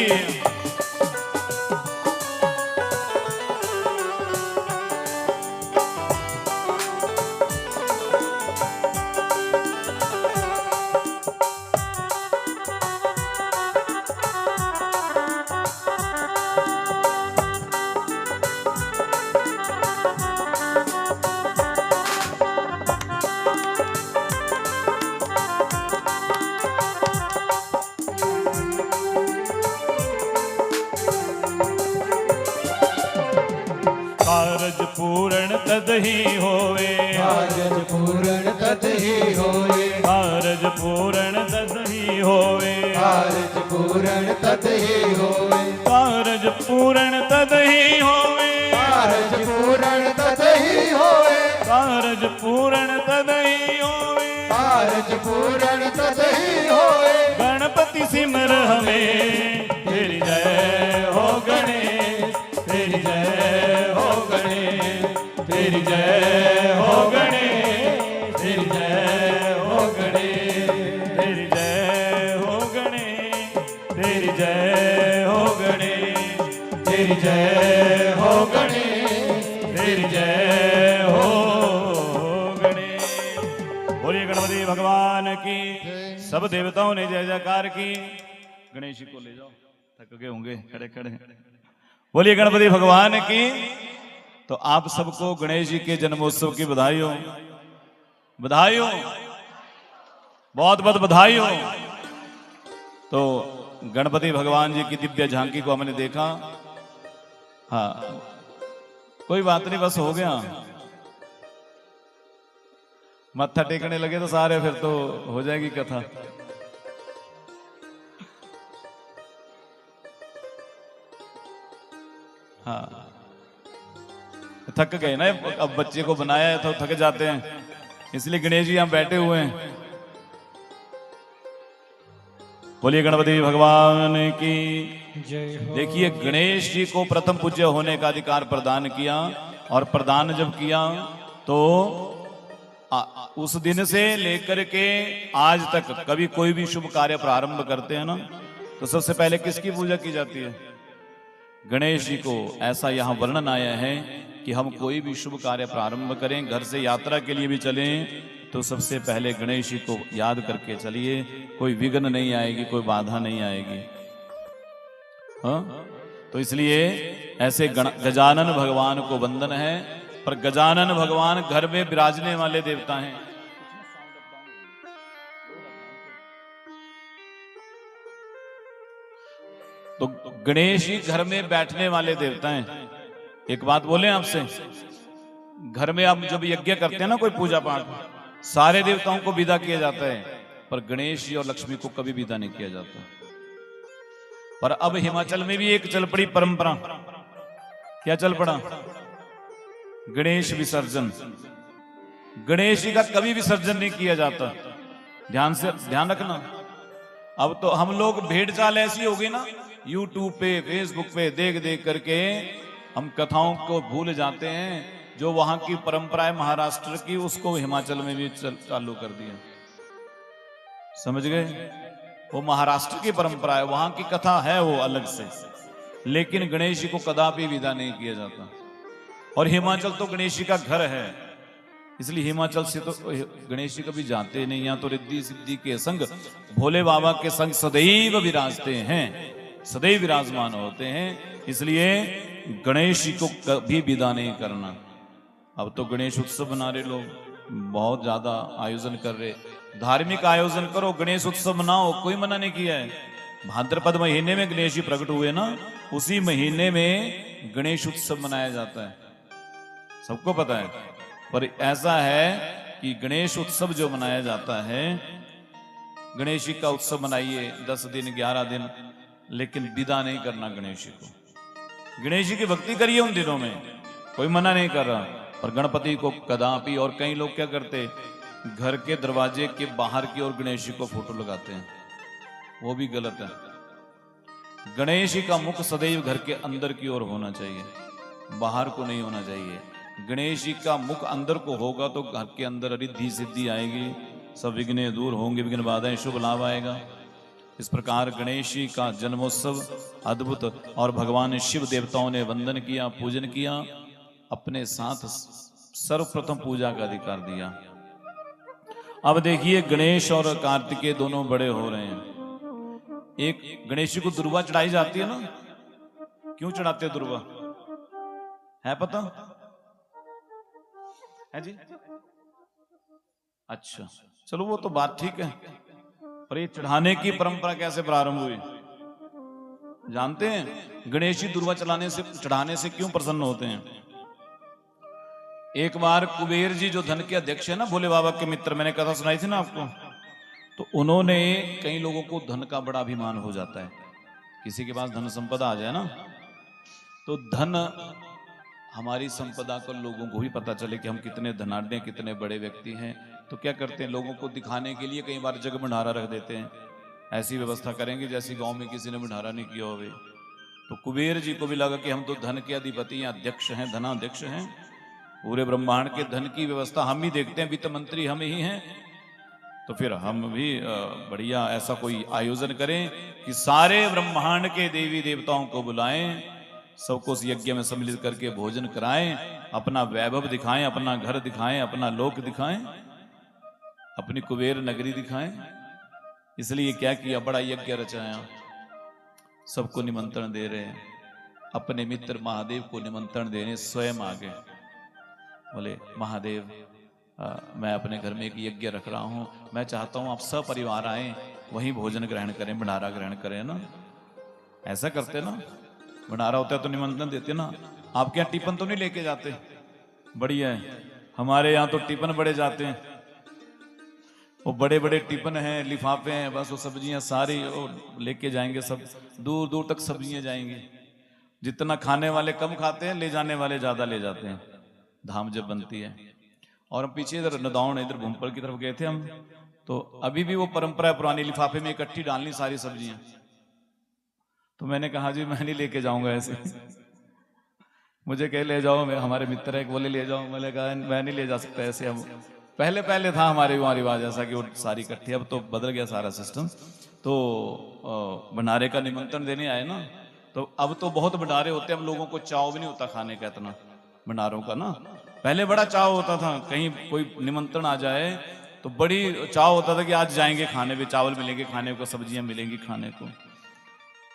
कारज पूर्ण तद ही होवे, कारज पूर्ण तद ही होए, कारज पूर्ण तद ही होवे, कारज पूर्ण तद ही होए, कारज पूर्ण तद ही होवे, कारज पूर्ण तद ही होए, कारज पूर्ण तद ही होवे, कारज पूर्ण तद ही होए। गणपति सिमर हमें। तेरी जय हो गणेश, तेरी जय हो गणेश, तेरी जय हो गणेश, तेरी जय हो गणेश, तेरी जय हो गणेश, तेरी जय हो गणेश, तेरी जय हो गणेश, तेरी जय हो गणेश। बोलिए गणपति भगवान की। सब देवताओं ने जय जयकार की। गणेश जी को ले जाओ, थक गए होंगे खड़े खड़े। बोलिए गणपति भगवान की। तो आप सबको गणेश जी के जन्मोत्सव की बधाई हो, बधाई हो, बहुत बहुत बधाई हो। तो गणपति भगवान जी की दिव्य झांकी को हमने देखा। हाँ, कोई बात नहीं, बस हो गया। मत्था टेकने लगे तो सारे, फिर तो हो जाएगी कथा। हाँ, थक गए ना, अब बच्चे को बनाया है तो थक जाते हैं, इसलिए गणेश जी यहां बैठे हुए हैं। बोलिए गणपति भगवान की जय हो। देखिए, गणेश जी को प्रथम पूज्य होने का अधिकार प्रदान किया, और प्रदान जब किया तो उस दिन से लेकर के आज तक कभी कोई भी शुभ कार्य प्रारंभ करते हैं ना, तो सबसे पहले किसकी पूजा की जाती है? गणेश जी को। ऐसा यहाँ वर्णन आया है कि हम कोई भी शुभ कार्य प्रारंभ करें, घर से यात्रा के लिए भी चलें, तो सबसे पहले गणेश जी को याद करके चलिए, कोई विघ्न नहीं आएगी, कोई बाधा नहीं आएगी। हाँ? तो इसलिए ऐसे गजानन भगवान को वंदन है। पर गजानन भगवान घर में विराजने वाले देवता हैं। तो गणेश जी घर में बैठने वाले देवता हैं। एक बात बोले आपसे, घर में आप जब यज्ञ करते हैं ना, कोई पूजा पाठ, सारे देवताओं को विदा किया जाता है, पर गणेश जी और लक्ष्मी को कभी विदा नहीं किया जाता। पर अब हिमाचल में भी एक चल पड़ी परंपरा। क्या चल पड़ा? गणेश विसर्जन। गणेश जी का कभी विसर्जन नहीं किया जाता। ध्यान रखना। अब तो हम लोग भेड़ चाल ऐसी हो गई ना, यूट्यूब पे, फेसबुक पे देख देख करके हम कथाओं को भूल जाते हैं। जो वहां की परंपरा है महाराष्ट्र की, उसको हिमाचल में भी चालू कर दिया। समझ गए? वो महाराष्ट्र की परंपरा है, वहां की कथा है वो अलग से, लेकिन गणेश जी को कदापि विदा नहीं किया जाता। और हिमाचल तो गणेश जी का घर है, इसलिए हिमाचल से तो गणेश जी कभी जाते नहीं। यहाँ तो रिद्धि सिद्धि के संग भोले बाबा के संग सदैव विराजते हैं, सदैव विराजमान होते हैं। इसलिए गणेश जी को कभी विदा नहीं करना। अब तो गणेश उत्सव बना रहे लोग, बहुत ज्यादा आयोजन कर रहे। धार्मिक आयोजन करो, गणेश उत्सव मनाओ, कोई मना नहीं किया है। भाद्रपद महीने में गणेश जी प्रकट हुए ना, उसी महीने में गणेश उत्सव मनाया जाता है, सबको पता है। पर ऐसा है कि गणेश उत्सव जो मनाया जाता है, गणेश जी का उत्सव मनाइए 10 दिन 11 दिन, लेकिन विदा नहीं करना गणेश जी को। गणेश जी की भक्ति करिए उन दिनों में, कोई मना नहीं कर रहा। और गणपति को कदापि, और कई लोग क्या करते, घर के दरवाजे के बाहर की ओर गणेश जी को फोटो लगाते हैं, वो भी गलत है। गणेश जी का मुख सदैव घर के अंदर की ओर होना चाहिए, बाहर को नहीं होना चाहिए। गणेश जी का मुख अंदर को होगा तो घर के अंदर रिद्धि सिद्धि आएगी, सब विघ्न दूर होंगे, विघ्न बाधाएं, शुभ लाभ आएगा। इस प्रकार गणेश जी का जन्मोत्सव अद्भुत, और भगवान शिव देवताओं ने वंदन किया, पूजन किया, अपने साथ सर्वप्रथम पूजा का अधिकार दिया। अब देखिए, गणेश और कार्तिकेय दोनों बड़े हो रहे हैं। एक गणेश जी को दुर्वा चढ़ाई जाती है ना, क्यों चढ़ाते हैं दुर्वा, है पता है जी? अच्छा, चलो वो तो बात ठीक है, पर ये चढ़ाने की परंपरा कैसे प्रारंभ हुई जानते हैं? गणेश जी दुर्वा चढ़ाने से क्यों प्रसन्न होते हैं? एक बार कुबेर जी, जो धन के अध्यक्ष है ना, भोले बाबा के मित्र, मैंने कथा सुनाई थी ना आपको, तो उन्होंने, कई लोगों को धन का बड़ा अभिमान हो जाता है, किसी के पास धन संपदा आ जाए ना, तो धन हमारी संपदा को लोगों को भी पता चले कि हम कितने धनाढ्य, कितने बड़े व्यक्ति हैं, तो क्या करते हैं, लोगों को दिखाने के लिए कई बार जग भंडारा रख देते हैं। ऐसी व्यवस्था करेंगे जैसी गांव में किसी ने भंडारा नहीं किया होवे। तो कुबेर जी को भी लगा कि हम तो धन के अधिपति या अध्यक्ष हैं, धनाध्यक्ष हैं, पूरे ब्रह्मांड के धन की व्यवस्था हम ही देखते हैं, वित्त मंत्री हम ही हैं, तो फिर हम भी बढ़िया ऐसा कोई आयोजन करें कि सारे ब्रह्मांड के देवी देवताओं को बुलाएं, सबको उस यज्ञ में सम्मिलित करके भोजन कराएं, अपना वैभव दिखाएं, अपना घर दिखाएं, अपना लोक दिखाएं, अपनी कुबेर नगरी दिखाएं। इसलिए क्या किया, बड़ा यज्ञ रचाया, सबको निमंत्रण दे रहे हैं। अपने मित्र महादेव को निमंत्रण देने स्वयं आ गए। बोले महादेव मैं अपने घर में एक यज्ञ रख रहा हूँ, मैं चाहता हूँ आप सपरिवार आए, वहीं भोजन ग्रहण करें, भंडारा ग्रहण करें ना। ऐसा करते ना, भंडारा होता है तो निमंत्रण देते ना। आपके यहाँ टिफिन तो नहीं लेके जाते? बढ़िया है, हमारे यहाँ तो टिफिन बड़े जाते हैं, वो बड़े बड़े टिफिन हैं, लिफाफे हैं, बस वो सब्जियां सारी वो लेके जाएंगे, सब दूर दूर तक सब्जियां जाएंगी। जितना खाने वाले कम खाते हैं, ले जाने वाले ज्यादा ले जाते हैं धाम जब बनती है। और हम पीछे इधर नदौन इधर भूमपल की तरफ गए थे हम, तो अभी भी वो परंपरा पुरानी, लिफाफे में इकट्ठी डालनी सारी सब्जियां। तो मैंने कहा जी मैं नहीं लेके जाऊंगा ऐसे, मुझे कह ले जाओ, हमारे मित्र है बोले ले जाओ, मैंने कहा मैं नहीं ले जा सकता ऐसे। हम पहले पहले था हमारे वहाँ रिवाज ऐसा कि वो सारी इकट्ठी, अब तो बदल गया सारा सिस्टम। तो भंडारे का निमंत्रण देने आए ना, तो अब तो बहुत भंडारे होते हैं, अब लोगों को चाव भी नहीं होता खाने का इतना भंडारों का ना। पहले बड़ा चाव होता था, कहीं कोई निमंत्रण आ जाए तो बड़ी चाव होता था कि आज जाएंगे खाने पे, चावल मिलेंगे खाने को, सब्जियां मिलेंगी खाने को।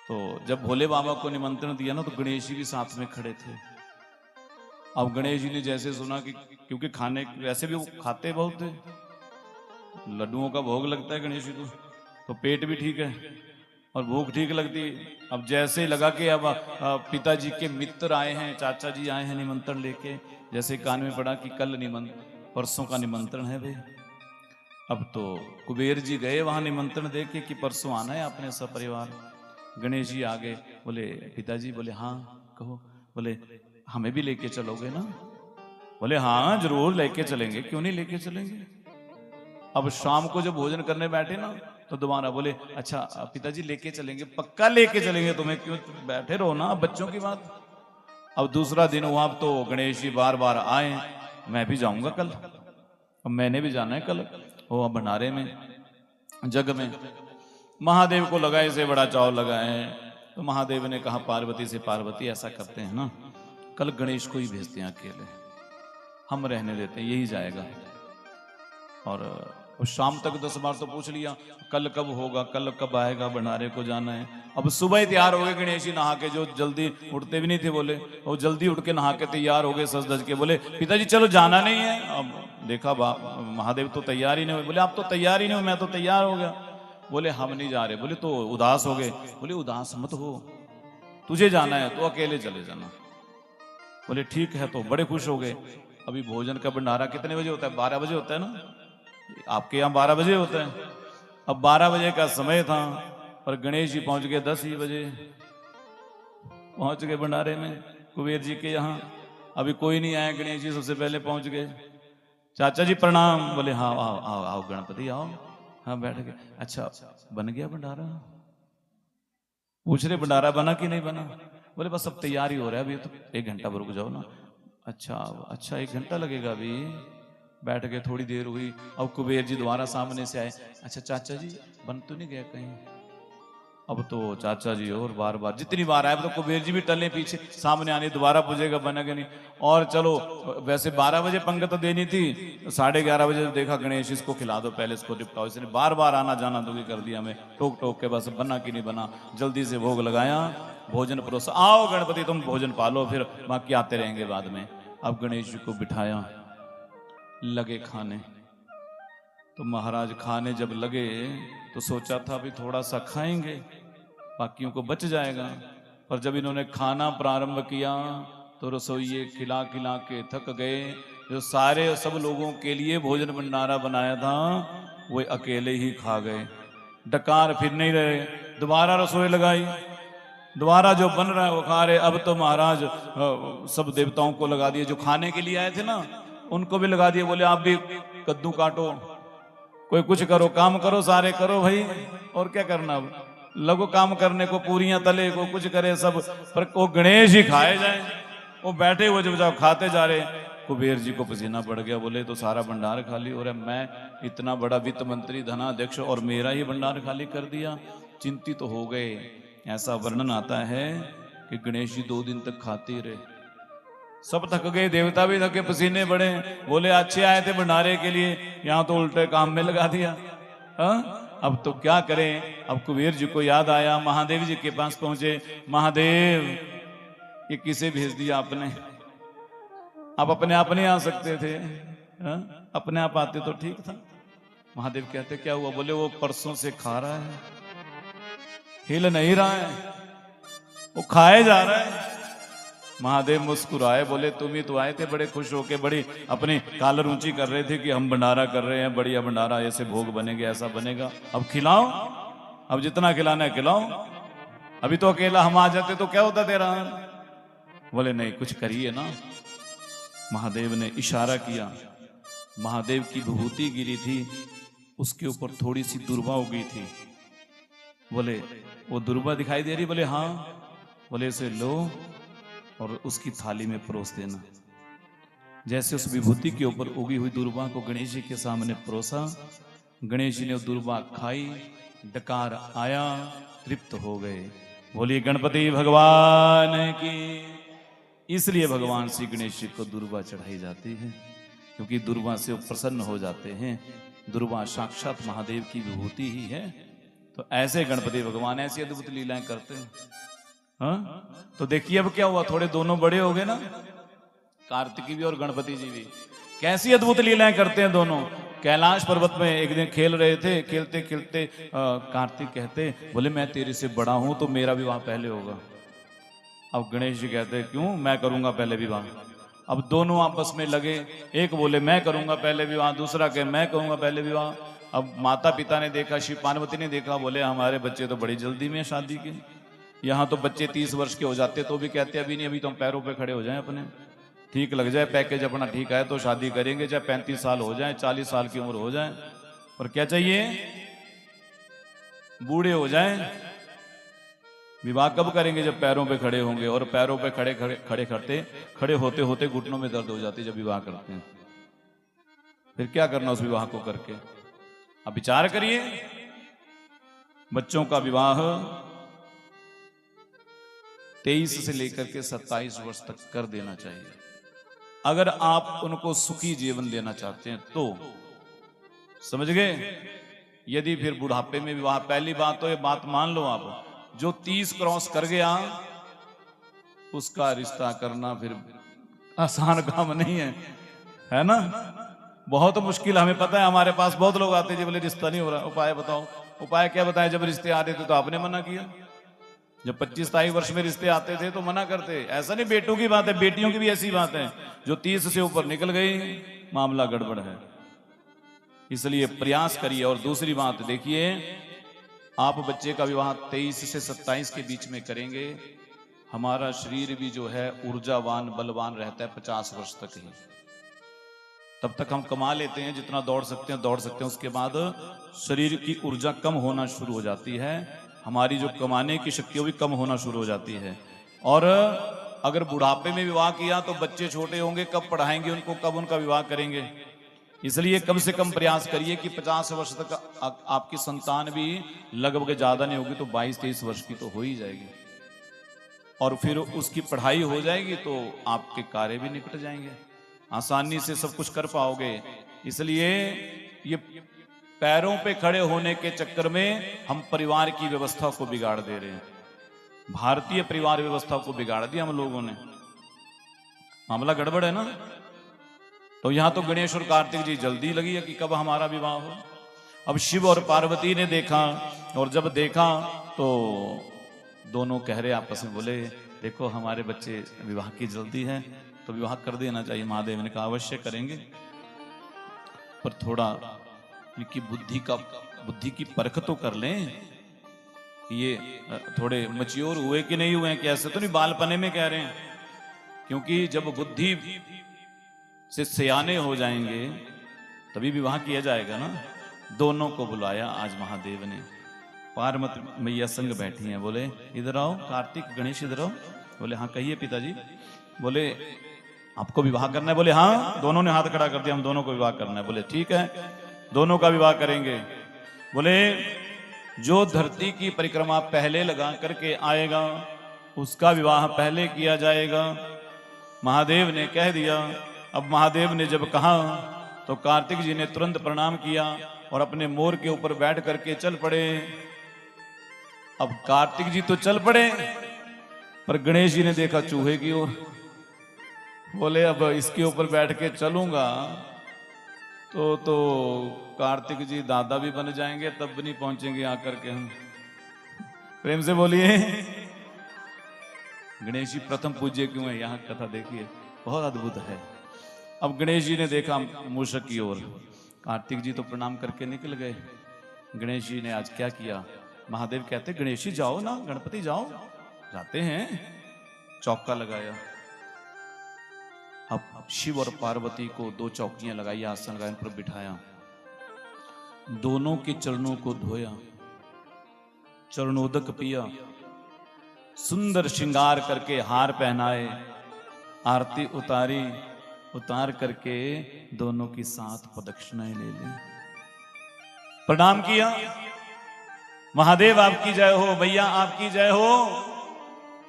तो जब भोले बाबा को निमंत्रण दिया ना, तो गणेश जी भी साथ में खड़े थे। अब गणेश जी ने जैसे सुना कि क्योंकि खाने वैसे भी वो खाते बहुत थे, लड्डुओं का भोग लगता है गणेश जी को, तो पेट भी ठीक है और भूख ठीक लगती। अब जैसे लगा कि अब पिताजी के मित्र आए हैं, चाचा जी आए हैं निमंत्रण लेके, जैसे कान में पड़ा कि कल परसों का निमंत्रण है भाई। अब तो कुबेर जी गए वहां निमंत्रण दे के कि परसों आना है अपने सपरिवार। गणेश जी आ गए, बोले पिताजी, बोले हाँ कहो, बोले हमें भी लेके चलोगे ना? बोले हाँ जरूर लेके चलेंगे, क्यों नहीं लेके चलेंगे। अब शाम को जब भोजन करने बैठे ना, तो दोबारा बोले अच्छा पिताजी लेके चलेंगे, पक्का लेके चलेंगे तुम्हें, क्यों बैठे रहो ना, बच्चों की बात। अब दूसरा दिन हुआ, अब तो गणेश जी बार बार आए, मैं भी जाऊंगा कल, अब मैंने भी जाना है कल वो भंडारे में जग में। महादेव को लगा इसे बड़ा चाव लगा है, तो महादेव ने कहा पार्वती से, पार्वती ऐसा करते हैं ना, कल गणेश को ही भेजते हैं अकेले, हम रहने देते हैं, यही जाएगा। और शाम तक 10 बार तो पूछ लिया कल कब होगा, कल कब आएगा, भंडारे को जाना है। अब सुबह ही तैयार हो गए गणेश जी नहा के, जो जल्दी उठते भी नहीं थे, बोले वो जल्दी उठ के नहा के तैयार हो गए सज धज के, बोले पिताजी चलो जाना नहीं है। अब देखा महादेव तो तैयार ही नहीं हुए, बोले आप तो तैयार ही नहीं हो, मैं तो तैयार हो गया। बोले हम नहीं जा रहे। बोले तो उदास हो गए। बोले उदास मत हो, तुझे जाना है तो अकेले चले जाना। बोले ठीक है, तो बड़े खुश हो गए। अभी भोजन का भंडारा कितने बजे होता है? 12 बजे होता है ना, आपके यहाँ 12 बजे होता है। अब 12 बजे का समय था और गणेश जी पहुंच गए 10 ही बजे पहुंच गए भंडारे में कुबेर जी के यहाँ। अभी कोई नहीं आया, गणेश जी सबसे पहले पहुंच गए। चाचा जी प्रणाम। बोले हाँ आओ आओ आओ गणपति आओ। हाँ बैठ गए। अच्छा बन गया भंडारा? पूछ रहे भंडारा बना कि नहीं बना? बोले बस अब तैयारी हो रहा है, अभी तो 1 घंटा रुक जाओ ना। अच्छा अच्छा 1 घंटा लगेगा अभी। बैठ गए, थोड़ी देर हुई। अब कुबेर जी दोबारा सामने से आए। अच्छा चाचा जी बन तो नहीं गया कहीं? अब तो चाचा जी और बार बार जितनी बार आए, अब तो कुबेर जी भी टले पीछे, सामने आने दोबारा पूछेगा बनेगा नहीं। और चलो वैसे 12 बजे पंगत तो देनी थी, 11:30 बजे देखा गणेश इसको खिला दो पहले, इसको निपटाओ। इसने बार बार आना जाना दुखी कर दिया हमें, टोक टोक के बस बना कि नहीं बना। जल्दी से भोग लगाया, भोजन परोसा, आओ गणपति तुम भोजन पालो, फिर बाकी आते रहेंगे बाद में। अब गणेश जी को बिठाया, लगे खाने। तो महाराज खाने जब लगे तो सोचा था भी थोड़ा सा खाएंगे, बाकियों को बच जाएगा। पर जब इन्होंने खाना प्रारंभ किया तो रसोइये खिला खिला के थक गए। जो सारे सब लोगों के लिए भोजन भंडारा बनाया था वो अकेले ही खा गए। डकार फिर नहीं रहे। दोबारा रसोई लगाई, दोबारा जो बन रहा है वो खा रहे। अब तो महाराज सब देवताओं को लगा दिए, जो खाने के लिए आए थे ना उनको भी लगा दिए। बोले आप भी कद्दू काटो, कोई कुछ करो, काम करो, सारे करो भाई, और क्या करना। अब लगो काम करने को, पूरियां तले को, कुछ करे सब, पर वो गणेश ही खाए जाए। वो बैठे हुए जब जाओ खाते जा रहे। कुबेर जी को पसीना पड़ गया। बोले तो सारा भंडार खाली हो रहा है, मैं इतना बड़ा वित्त मंत्री धनाध्यक्ष और मेरा ही भंडार खाली कर दिया। चिंतित तो हो गए। ऐसा वर्णन आता है कि गणेश जी 2 दिन तक खाते रहे। सब थक गए, देवता भी थके, पसीने बड़े। बोले अच्छे आए थे भंडारे के लिए, यहाँ तो उल्टे काम में लगा दिया। हाँ अब तो क्या करें। अब कुबेर जी को याद आया, महादेव जी के पास पहुंचे। महादेव ये किसे भेज दिया आपने? आप अपने आप नहीं आ सकते थे? हा? अपने आप आते तो ठीक था। महादेव कहते क्या हुआ? बोले वो परसों से खा रहा है, हिल नहीं रहा है, वो खाए जा रहा है। महादेव मुस्कुराए, बोले तुम ही तो आए थे बड़े खुश होके, बड़ी अपनी कालर ऊंची कर रहे थे कि हम भंडारा कर रहे हैं, बढ़िया भंडारा, ऐसे भोग बनेंगे, ऐसा बनेगा, अब खिलाओ, अब जितना खिलाना है खिलाओ। अभी तो अकेला हम आ जाते तो क्या होता तेरा? बोले नहीं, कुछ करिए ना। महादेव ने इशारा किया, महादेव की विभूति गिरी थी, उसके ऊपर थोड़ी सी दुर्वा उगी थी। बोले वो दुर्वा दिखाई दे रही? बोले हाँ। बोले इसे लो और उसकी थाली में परोस देना। जैसे उस विभूति के ऊपर उगी हुई दुर्वा को गणेश जी के सामने परोसा, गणेश जी ने वो दुर्वा खाई, डकार आया, तृप्त हो गए। बोलिए गणपति भगवान की। इसलिए भगवान श्री गणेश जी को दुर्वा चढ़ाई जाती है, क्योंकि दुर्वा से वो प्रसन्न हो जाते हैं। दुर्वा साक्षात महादेव की विभूति ही है। तो ऐसे गणपति भगवान ऐसी अद्भुत लीलाएं करते हैं। हाँ? तो देखिए अब क्या हुआ, थोड़े दोनों बड़े हो गए ना, कार्तिकी भी और गणपति जी भी। कैसी अद्भुत लीलाएं करते हैं दोनों। कैलाश पर्वत में एक दिन खेल रहे थे, खेलते खेलते कार्तिक कहते, बोले मैं तेरे से बड़ा हूं तो मेरा विवाह पहले होगा। अब गणेश जी कहते क्यों? मैं करूंगा पहले विवाह। अब दोनों आपस में लगे, एक बोले मैं करूंगा पहले विवाह, दूसरा कहे मैं करूंगा पहले विवाह। अब माता पिता ने देखा, शिव पार्वती ने देखा, बोले हमारे बच्चे तो बड़ी जल्दी में शादी के। यहाँ तो बच्चे 30 वर्ष के हो जाते तो भी कहते अभी नहीं, अभी तो हम पैरों पे खड़े हो जाएं, अपने ठीक लग जाए, पैकेज अपना ठीक है तो शादी करेंगे, चाहे 35 साल हो जाए, 40 साल की उम्र हो जाए, और क्या चाहिए, बूढ़े हो जाएं। विवाह कब करेंगे? जब पैरों पे खड़े होंगे। और पैरों पे खड़े होते होते घुटनों में दर्द हो जाती है जब विवाह करते हैं। फिर क्या करना उस विवाह को करके? अब विचार करिए, बच्चों का विवाह 23 से लेकर के 27 वर्ष तक कर देना चाहिए, अगर आप उनको सुखी जीवन देना चाहते हैं तो। समझ गए? यदि फिर बुढ़ापे में विवाह, पहली बात तो ये बात मान लो आप, जो 30 क्रॉस कर गया उसका रिश्ता करना फिर आसान काम नहीं है ना? बहुत मुश्किल। हमें पता है, हमारे पास बहुत लोग आते हैं बोले रिश्ता नहीं हो रहा, उपाय बताओ। उपाय क्या बताएं? जब रिश्ते आते थे तो आपने मना किया। जब 25-27 वर्ष में रिश्ते आते थे तो मना करते। ऐसा नहीं, बेटों की बात है, बेटियों की भी ऐसी बात है, जो 30 से ऊपर निकल गई मामला गड़बड़ है। इसलिए प्रयास करिए। और दूसरी बात देखिए, आप बच्चे का विवाह 23 से 27 के बीच में करेंगे, हमारा शरीर भी जो है ऊर्जावान बलवान रहता है 50 वर्ष तक ही। तब तक हम कमा लेते हैं, जितना दौड़ सकते हैं। उसके बाद शरीर की ऊर्जा कम होना शुरू हो जाती है, हमारी जो कमाने की शक्ति वो भी कम होना शुरू हो जाती है। और अगर बुढ़ापे में विवाह किया तो बच्चे छोटे होंगे, कब पढ़ाएंगे उनको, कब उनका विवाह करेंगे? इसलिए कम से कम प्रयास करिए कि 50 वर्ष तक आपकी संतान भी लगभग ज्यादा नहीं होगी तो 22-23 वर्ष की तो हो ही जाएगी, और फिर उसकी पढ़ाई हो जाएगी तो आपके कार्य भी निपट जाएंगे, आसानी से सब कुछ कर पाओगे। इसलिए ये पैरों पे खड़े होने के चक्कर में हम परिवार की व्यवस्था को बिगाड़ दे रहे हैं। भारतीय परिवार व्यवस्था को बिगाड़ दिया हम लोगों ने, मामला गड़बड़ है ना। तो यहां तो गणेश और कार्तिक जी जल्दी लगी है कि कब हमारा विवाह हो। अब शिव और पार्वती ने देखा, और जब देखा तो दोनों कह रहे आपस में, बोले देखो हमारे बच्चे विवाह की जल्दी है तो विवाह कर देना चाहिए। महादेव ने कहा अवश्य करेंगे, पर थोड़ा इनकी बुद्धि की परख तो कर लें, ये थोड़े मैच्योर हुए कि नहीं हुए, कि ऐसे तो नहीं बालपने में कह रहे हैं। क्योंकि जब बुद्धि से सयाने हो जाएंगे तभी विवाह किया जाएगा ना। दोनों को बुलाया आज महादेव ने, पार्वती मैया संग बैठी हैं। बोले इधर आओ, कार्तिक गणेश इधर आओ। बोले हाँ कहिए पिताजी। बोले आपको विवाह करना है? बोले हाँ। दोनों ने हाथ खड़ा कर दिया, हम दोनों को विवाह करना है। बोले ठीक है, दोनों का विवाह करेंगे। बोले जो धरती की परिक्रमा पहले लगा करके आएगा उसका विवाह पहले किया जाएगा। महादेव ने कह दिया। अब महादेव ने जब कहा तो कार्तिक जी ने तुरंत प्रणाम किया और अपने मोर के ऊपर बैठ करके चल पड़े। अब कार्तिक जी तो चल पड़े, पर गणेश जी ने देखा चूहे की ओर, बोले अब इसके ऊपर बैठ के चलूंगा तो कार्तिक जी दादा भी बन जाएंगे, तब भी नहीं पहुंचेंगे आकर के हम। प्रेम से बोलिए गणेश जी प्रथम पूज्य क्यों है, यहाँ कथा देखिए बहुत अद्भुत है। अब गणेश जी ने देखा मूषक की ओर, कार्तिक जी तो प्रणाम करके निकल गए। गणेश जी ने आज क्या किया, महादेव कहते गणेश जी जाओ ना, गणपति जाओ, जाते हैं। चौका लगाया। अब शिव और पार्वती को 2 चौकियां लगाई, आसन लगाए, उन पर बिठाया, दोनों के चरणों को धोया, चरणोदक पिया, सुंदर श्रृंगार करके हार पहनाए, आरती उतारी, उतार करके दोनों की 7 प्रदक्षिणाएं ले ली, प्रणाम किया। महादेव आपकी जय हो, भैया आपकी जय हो,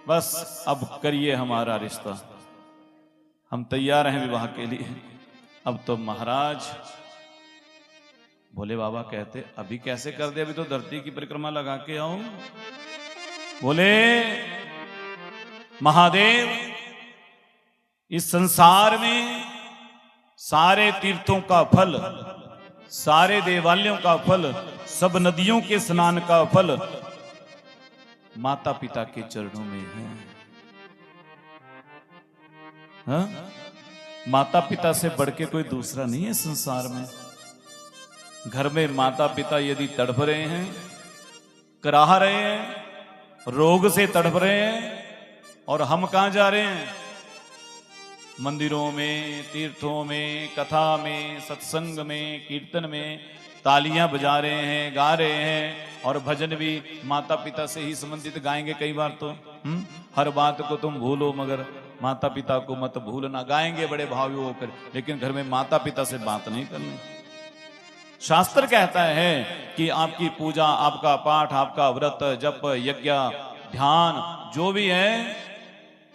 बस अब करिए हमारा रिश्ता, हम तैयार हैं विवाह के लिए। अब तो महाराज भोले बाबा कहते अभी कैसे कर दे, अभी तो धरती की परिक्रमा लगा के आओ। बोले महादेव इस संसार में सारे तीर्थों का फल, सारे देवालयों का फल, सब नदियों के स्नान का फल माता पिता के चरणों में है। हाँ? माता पिता से बढ़ के कोई दूसरा नहीं है संसार में। घर में माता पिता यदि तड़प रहे हैं, कराह रहे हैं, रोग से तड़प रहे हैं, और हम कहां जा रहे हैं, मंदिरों में, तीर्थों में, कथा में, सत्संग में, कीर्तन में तालियां बजा रहे हैं, गा रहे हैं, और भजन भी माता पिता से ही संबंधित गाएंगे कई बार तो। हर बात को तुम भूलो मगर माता पिता को मत भूलना, गाएंगे बड़े भावी होकर, लेकिन घर में माता पिता से बात नहीं करनी। शास्त्र कहता है कि आपकी पूजा, आपका पाठ, आपका व्रत, जप, यज्ञ, ध्यान जो भी है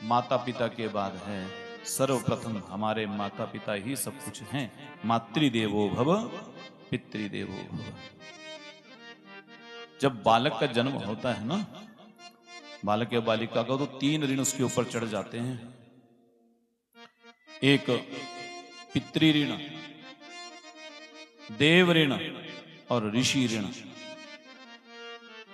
माता पिता के बाद है। सर्वप्रथम हमारे माता पिता ही सब कुछ हैं। मातृदेवो भव पितृदेवो भव। जब बालक का जन्म होता है ना, बालक या बालिका का, तो 3 ऋण उसके ऊपर चढ़ जाते हैं। एक पितृ ऋण, देव ऋण और ऋषि ऋण।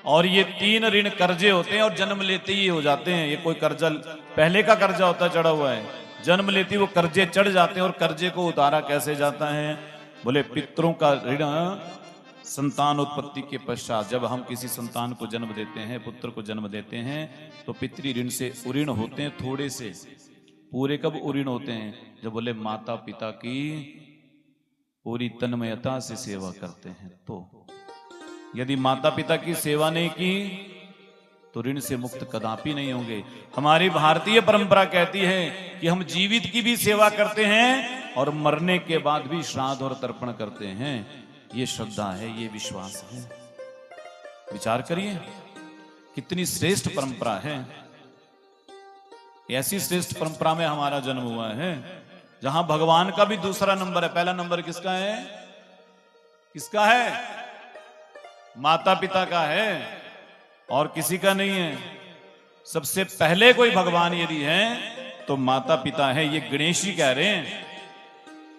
और ये 3 ऋण कर्जे होते हैं और जन्म लेते ही हो जाते हैं। ये कोई कर्जा पहले का कर्जा होता चढ़ा हुआ है, जन्म लेते वो कर्जे चढ़ जाते हैं। और कर्जे को उतारा कैसे जाता है, बोले पितरों का ऋण संतान उत्पत्ति के पश्चात, जब हम किसी संतान को जन्म देते हैं, पुत्र को जन्म देते हैं, तो पितृ ऋण से उऋण होते हैं थोड़े से। पूरे कब उऋण होते हैं, जब बोले माता पिता की पूरी तन्मयता से सेवा करते हैं। तो यदि माता पिता की सेवा नहीं की तो ऋण से मुक्त कदापि नहीं होंगे। हमारी भारतीय परंपरा कहती है कि हम जीवित की भी सेवा करते हैं और मरने के बाद भी श्राद्ध और तर्पण करते हैं। ये श्रद्धा है, ये विश्वास है। विचार करिए कितनी श्रेष्ठ परंपरा है। ऐसी श्रेष्ठ परंपरा में हमारा जन्म हुआ है जहां भगवान का भी दूसरा नंबर है। पहला नंबर किसका है? किसका है? माता पिता का है और किसी का नहीं है। सबसे पहले कोई भगवान यदि है तो माता पिता है। ये गणेश जी कह रहे हैं,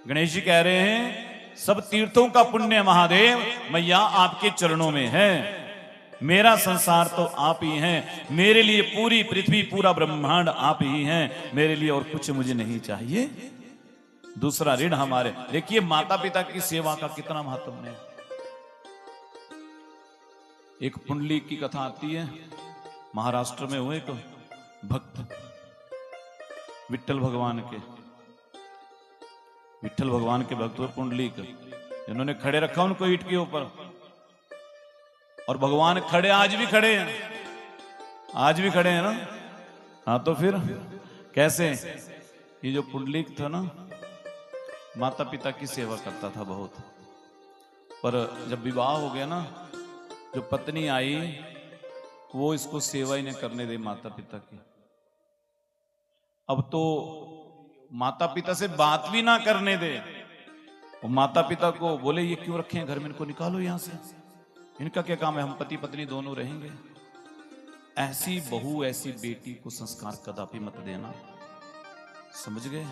गणेश जी कह रहे हैं सब तीर्थों का पुण्य महादेव मैया आपके चरणों में है। मेरा संसार तो आप ही हैं, मेरे लिए पूरी पृथ्वी, पूरा ब्रह्मांड आप ही हैं, मेरे लिए और कुछ मुझे नहीं चाहिए। दूसरा ऋण हमारे। देखिए माता पिता की सेवा का कितना महत्व है। एक पुंडली की कथा आती है, महाराष्ट्र में हुए एक भक्त विट्ठल भगवान के, विट्ठल भगवान के भक्त हुए पुंडलीक, जिन्होंने खड़े रखा उनको ईंट के ऊपर, और भगवान खड़े, आज भी खड़े हैं, आज भी खड़े हैं ना। हाँ तो फिर कैसे? ये जो पुंडलीक था ना, माता पिता की सेवा करता था बहुत, पर जब विवाह हो गया ना, जो पत्नी आई वो इसको सेवा ही नहीं करने दे माता पिता की। अब तो माता पिता से बात भी ना करने दे। वो माता पिता को बोले ये क्यों रखे हैं घर में, इनको निकालो यहां से, इनका क्या काम है, हम पति पत्नी दोनों रहेंगे। ऐसी बहू ऐसी बेटी को संस्कार कदापि मत देना, समझ गए।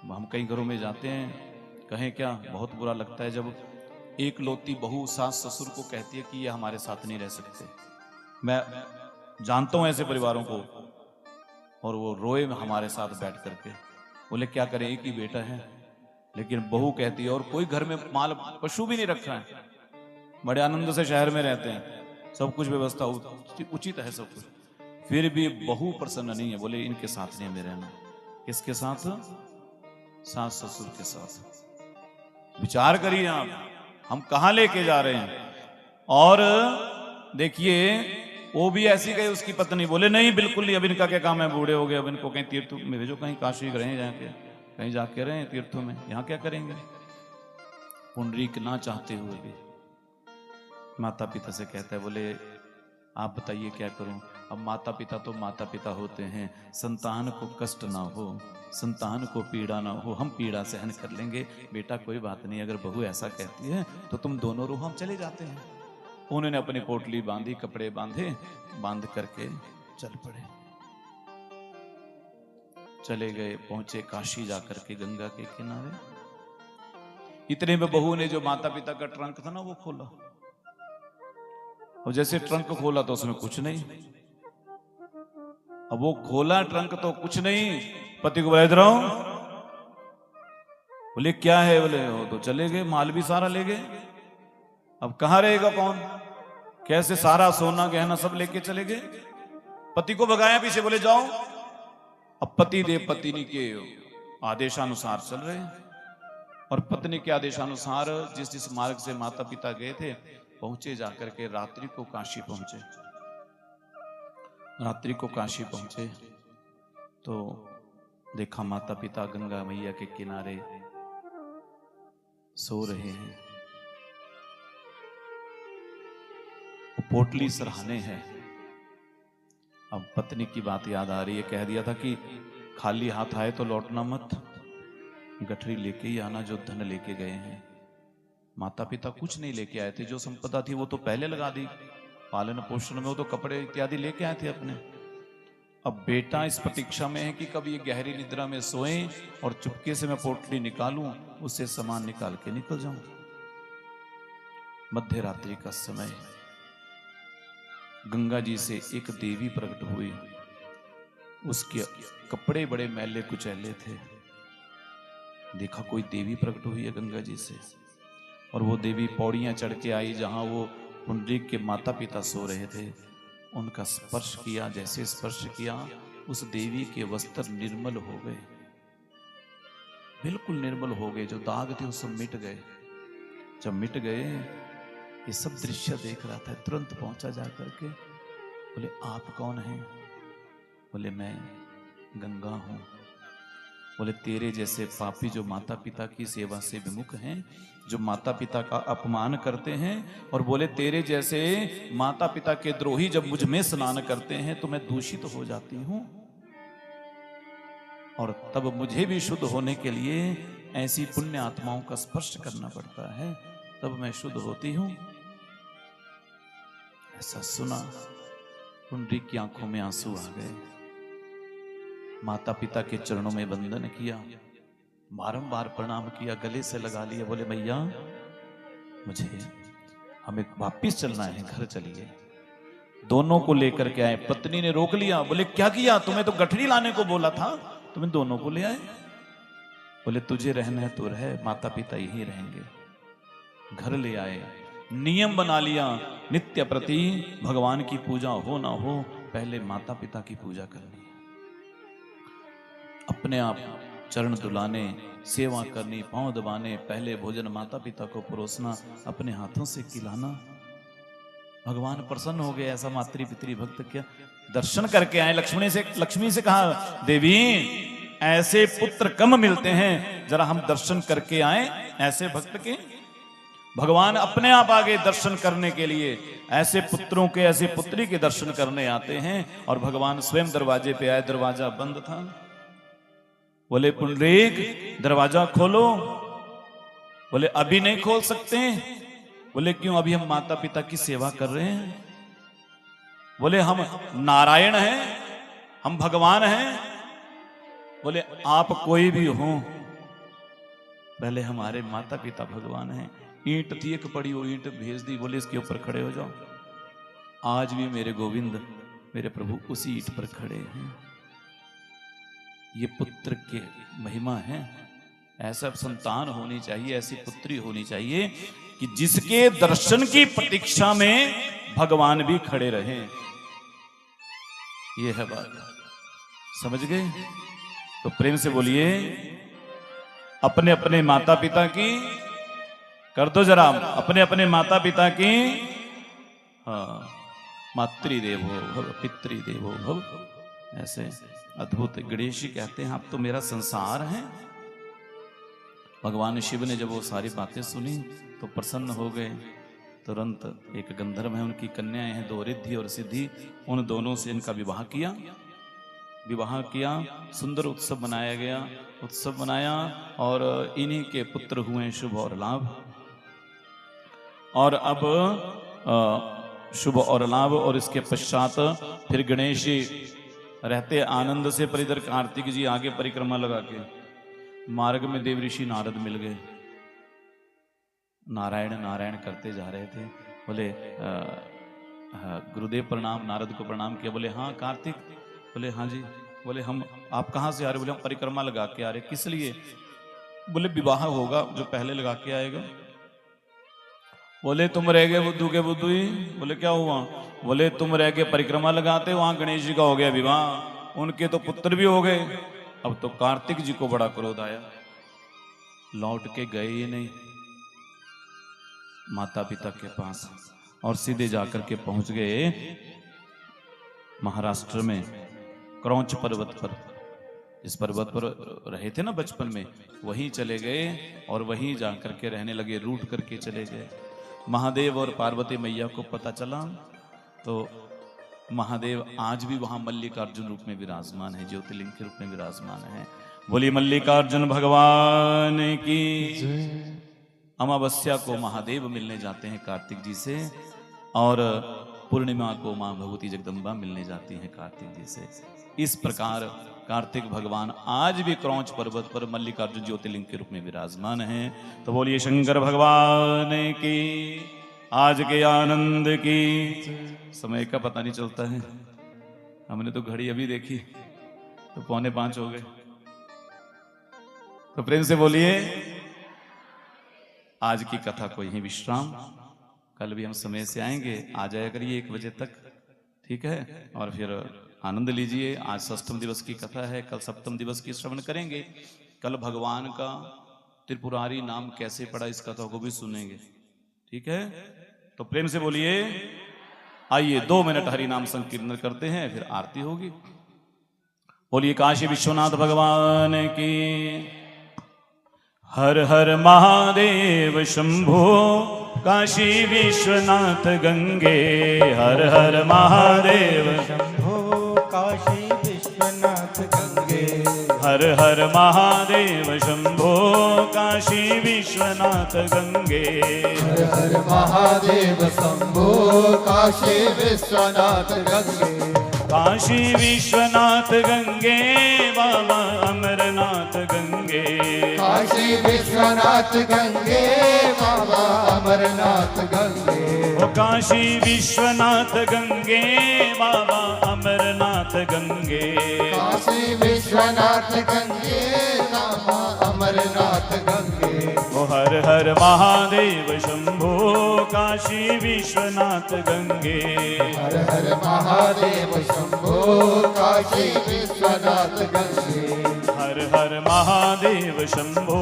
हम कई घरों में जाते हैं, कहें क्या, बहुत बुरा लगता है जब एक लौती बहू सास ससुर को कहती है कि ये हमारे साथ नहीं रह सकते। मैं जानता हूं ऐसे परिवारों को, और वो रोए हमारे साथ बैठ करके, बोले क्या करें, एक ही बेटा है। लेकिन बहू कहती है, और कोई घर में माल पशु भी नहीं रखा है, बड़े आनंद से शहर में रहते हैं, सब कुछ व्यवस्था उचित है सब कुछ, फिर भी बहू प्रसन्न नहीं है। बोले इनके साथ नहीं हमें रहना। किसके साथ? सास ससुर के साथ। विचार करिए आप, हम कहां लेके जा रहे हैं। और देखिए वो भी ऐसी गई उसकी पत्नी, बोले नहीं बिल्कुल नहीं, अब इनका क्या काम है, बूढ़े हो गए, अब इनको कहीं तीर्थ में भेजो, कहीं काशी रहे जाके, कहीं जाके रहे तीर्थों में, यहां क्या करेंगे। पुंडरीक ना चाहते हुए भी माता पिता से कहता है, बोले आप बताइए क्या करूं। अब माता पिता तो माता पिता होते हैं, संतान को कष्ट ना हो, संतान को पीड़ा ना हो, हम पीड़ा सहन कर लेंगे। बेटा कोई बात नहीं, अगर बहू ऐसा कहती है तो तुम दोनों रो, हम चले जाते हैं। उन्होंने अपनी पोटली बांधी, कपड़े बांधे, बांध करके चल पड़े, चले गए, पहुंचे काशी जाकर के गंगा के किनारे। इतने में बहू ने जो माता पिता का ट्रंक था ना वो खोला, और जैसे ट्रंक खोला तो उसमें कुछ नहीं। अब वो खोला ट्रंक तो कुछ नहीं, पति को बोला इधर आओ। बोले क्या है, बोले वो तो चले गए, माल भी सारा ले गए, अब कहां रहेगा कौन, कैसे, सारा सोना गहना सब लेके चले गए। पति को भगाया पीछे, बोले जाओ। अब पति देव पत्नी के आदेशानुसार चल रहे हैं, और पत्नी के आदेशानुसार जिस जिस मार्ग से माता पिता गए थे पहुंचे, जाकर के रात्रि को काशी पहुंचे। रात्रि को काशी पहुंचे तो देखा माता पिता गंगा मैया के किनारे सो रहे हैं। पोटली सराहने हैं। अब पत्नी की बात याद आ रही है, कह दिया था कि खाली हाथ आए तो लौटना मत, गठरी लेके ही आना जो धन लेके गए हैं। माता पिता कुछ नहीं लेके आए थे, जो संपदा थी वो तो पहले लगा दी, पालन पोषण में वो तो कपड़े इत्यादि लेके आए थे अपने। अब बेटा इस प्रतीक्षा में है कि कब ये गहरी निद्रा में सोए और चुपके से मैं पोटली निकालूं, उससे सामान निकाल के निकल जाऊं। मध्य रात्रि का समय, गंगा जी से एक देवी प्रकट हुई, उसके कपड़े बड़े मैले कुचैले थे। देखा कोई देवी प्रकट हुई है गंगा जी से, और वो देवी पौड़ियां चढ़ के आई जहां वो पुंडरीक के माता पिता सो रहे थे। उनका स्पर्श किया, जैसे स्पर्श किया उस देवी के वस्त्र निर्मल हो गए, बिल्कुल निर्मल हो गए, जो दाग थे वो सब मिट गए। जब मिट गए, ये सब दृश्य देख रहा था, तुरंत पहुंचा जाकर के, बोले आप कौन हैं? बोले मैं गंगा हूं। बोले तेरे जैसे पापी जो माता पिता की सेवा से विमुख हैं, जो माता पिता का अपमान करते हैं, और बोले तेरे जैसे माता पिता के द्रोही जब मुझ में स्नान करते हैं तो मैं दूषित हो जाती हूं, और तब मुझे भी शुद्ध होने के लिए ऐसी पुण्य आत्माओं का स्पर्श करना पड़ता है, तब मैं शुद्ध होती हूं। ऐसा सुना, पुंडरीक की आंखों में आंसू आ गए। माता पिता के चरणों में वंदन किया, बारंबार प्रणाम किया, गले से लगा लिया, बोले मैया मुझे हमें वापिस चलना है, घर चलिए। दोनों को लेकर के आए। पत्नी ने रोक लिया, बोले क्या किया, तुम्हें तो गठरी लाने को बोला था, तुम्हें दोनों को ले आए। बोले तुझे रहना है तो रह, माता पिता यही रहेंगे। घर ले आए, नियम बना लिया, नित्य प्रति भगवान की पूजा हो ना हो, पहले माता पिता की पूजा करनी, अपने आप चरण दुलाने, सेवा करनी, पांव दबाने, पहले भोजन माता पिता को परोसना, अपने हाथों से खिलाना। भगवान प्रसन्न हो गए। ऐसा मातृ पितृ भक्त क्या दर्शन करके आए। लक्ष्मी से कहा देवी ऐसे पुत्र कम मिलते हैं, जरा हम दर्शन करके आए ऐसे भक्त के। भगवान अपने आप आगे दर्शन करने के लिए, ऐसे पुत्रों के, ऐसे पुत्री के दर्शन करने आते हैं, और भगवान स्वयं दरवाजे पे आए। दरवाजा बंद था। बोले पुंडरीक दरवाजा खोलो। बोले अभी नहीं खोल सकते। बोले क्यों? अभी हम माता पिता की सेवा कर रहे हैं। बोले हम नारायण हैं, हम भगवान हैं। बोले आप कोई भी हो, पहले हमारे माता पिता भगवान हैं। ईंट थी एक पड़ी, वो ईंट भेज दी, बोले इसके ऊपर खड़े हो जाओ। आज भी मेरे गोविंद मेरे प्रभु उसी ईंट पर खड़े हैं। ये पुत्र के महिमा है। ऐसा संतान होनी चाहिए, ऐसी पुत्री होनी चाहिए कि जिसके दर्शन की प्रतीक्षा में भगवान भी खड़े रहे। ये है बात, समझ गए? तो प्रेम से बोलिए, अपने अपने माता पिता की कर दो जरा, अपने अपने माता पिता की, हाँ, मातृदेवो भव पितृदेवो भव। ऐसे अद्भुत गणेश जी कहते हैं आप तो मेरा संसार हैं। भगवान शिव ने जब वो सारी बातें सुनी तो प्रसन्न हो गए। तुरंत एक गंधर्व है, उनकी कन्याएं हैं 2 रिद्धि और सिद्धि, उन दोनों से इनका विवाह किया। सुंदर उत्सव मनाया गया, उत्सव मनाया और इन्हीं के पुत्र हुए शुभ और लाभ। और अब शुभ और लाभ, और इसके पश्चात फिर गणेश जी रहते आनंद से। पर इधर कार्तिक जी आगे परिक्रमा लगा के मार्ग में देव ऋषि नारद मिल गए। नारायण नारायण करते जा रहे थे। बोले गुरुदेव प्रणाम। नारद को प्रणाम किया। बोले हाँ कार्तिक। बोले हाँ जी। बोले हम, आप कहाँ से आ रहे? बोले हम परिक्रमा लगा के आ रहे। किस लिए? बोले विवाह होगा, जो पहले लगा के आएगा। बोले तुम रह गए बुद्धू के बुद्धू ही। बोले क्या हुआ? बोले तुम रह गए परिक्रमा लगाते, वहां गणेश जी का हो गया विवाह, उनके तो पुत्र भी हो गए। अब तो कार्तिक जी को बड़ा क्रोध आया, लौट के गए ही नहीं माता पिता के पास, और सीधे जाकर के पहुंच गए महाराष्ट्र में क्रौंच पर्वत पर। इस पर्वत पर रहे थे ना बचपन में, वहीं चले गए और वहीं जाकर के रहने लगे, रूठ करके चले गए। महादेव और पार्वती मैया को पता चला तो महादेव आज भी वहां मल्लिकार्जुन रूप में विराजमान है, ज्योतिर्लिंग के रूप में विराजमान है। बोलिए मल्लिकार्जुन भगवान की। अमावस्या को महादेव मिलने जाते हैं कार्तिक जी से, और पूर्णिमा को मां भगवती जगदम्बा मिलने जाती हैं कार्तिक जी से। इस प्रकार कार्तिक भगवान आज भी क्रौंच पर्वत पर मल्लिकार्जुन ज्योतिर्लिंग के रूप में विराजमान हैं। तो बोलिए शंकर भगवान की, आज के आनंद की। समय का पता नहीं चलता है, हमने तो घड़ी अभी देखी तो 4:45 हो गए। तो प्रेम से बोलिए, आज की कथा को यहीं विश्राम। कल भी हम समय से आएंगे, आ जाया करिए 1 बजे तक, ठीक है? और फिर आनंद लीजिए। आज 6म दिवस की कथा है, कल 7म दिवस की श्रवण करेंगे। कल भगवान का त्रिपुरारी नाम कैसे पड़ा, इस कथा को भी सुनेंगे, ठीक है? तो प्रेम से बोलिए। आइए 2 मिनट हरि नाम संकीर्तन करते हैं, फिर आरती होगी। बोलिए काशी विश्वनाथ भगवान की। हर हर महादेव शंभो काशी विश्वनाथ गंगे। हर हर महादेव शंभो काशी विश्वनाथ गंगे। हर हर महादेव शंभो काशी विश्वनाथ गंगे। हर हर महादेव शंभो काशी विश्वनाथ गंगे। काशी विश्वनाथ गंगे बाबा अमरनाथ गंगे। काशी विश्वनाथ गंगे बाबा अमरनाथ गंगे। ओ काशी विश्वनाथ गंगे बाबा अमरनाथ गंगे। काशी विश्वनाथ गंगे बाबा अमरनाथ गंगे। ओ हर हर महादेव शंभो काशी विश्वनाथ गंगे। हर हर महादेव शंभो काशी विश्वनाथ गंगे। हर हर महादेव शंभो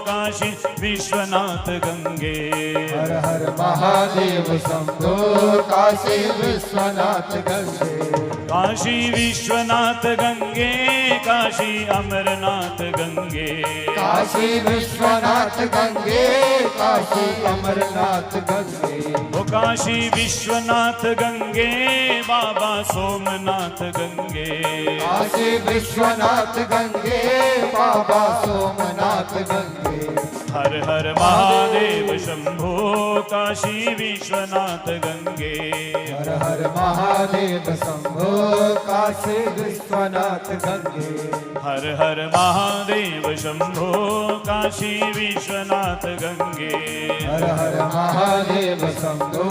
काशी विश्वनाथ गंगे। हर हर महादेव शंभो काशी विश्वनाथ गंगे। काशी विश्वनाथ गंगे काशी अमरनाथ गंगे। काशी विश्वनाथ गंगे काशी अमरनाथ गंगे। ओ काशी विश्वनाथ गंगे बाबा सोमनाथ गंगे। काशी विश्वनाथ गंगे बाबा सोमनाथ गंगे। हर हर महादेव शंभो काशी विश्वनाथ गंगे हर हर महादेव शंभो काशी विश्वनाथ गंगे हर हर महादेव शंभो काशी विश्वनाथ गंगे हर हर महादेव शंभो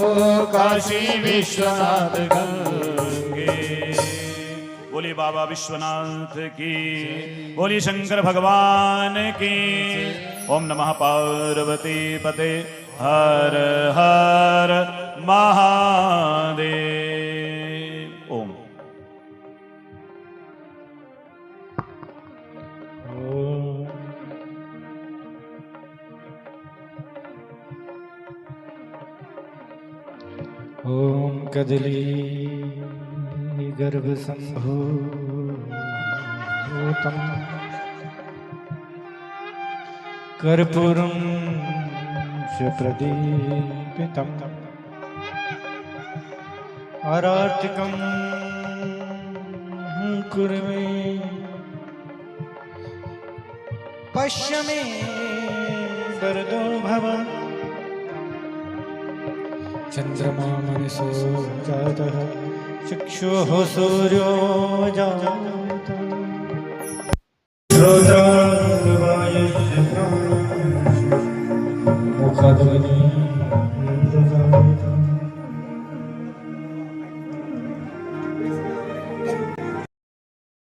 काशी विश्वनाथ गंगे। बोली बाबा विश्वनाथ की, बोली शंकर भगवान की। ओम नमः पार्वती पते हर हर महादेव। ओम ओम कदली गर्भ संभूतम कर्पूरं च प्रदीपितम् आरार्तिकं कुर्मे पश्य मे वरदो भव चंद्रमा मनसो जातः चक्षुः सूर्यो जातः श्रोत्रं वायुः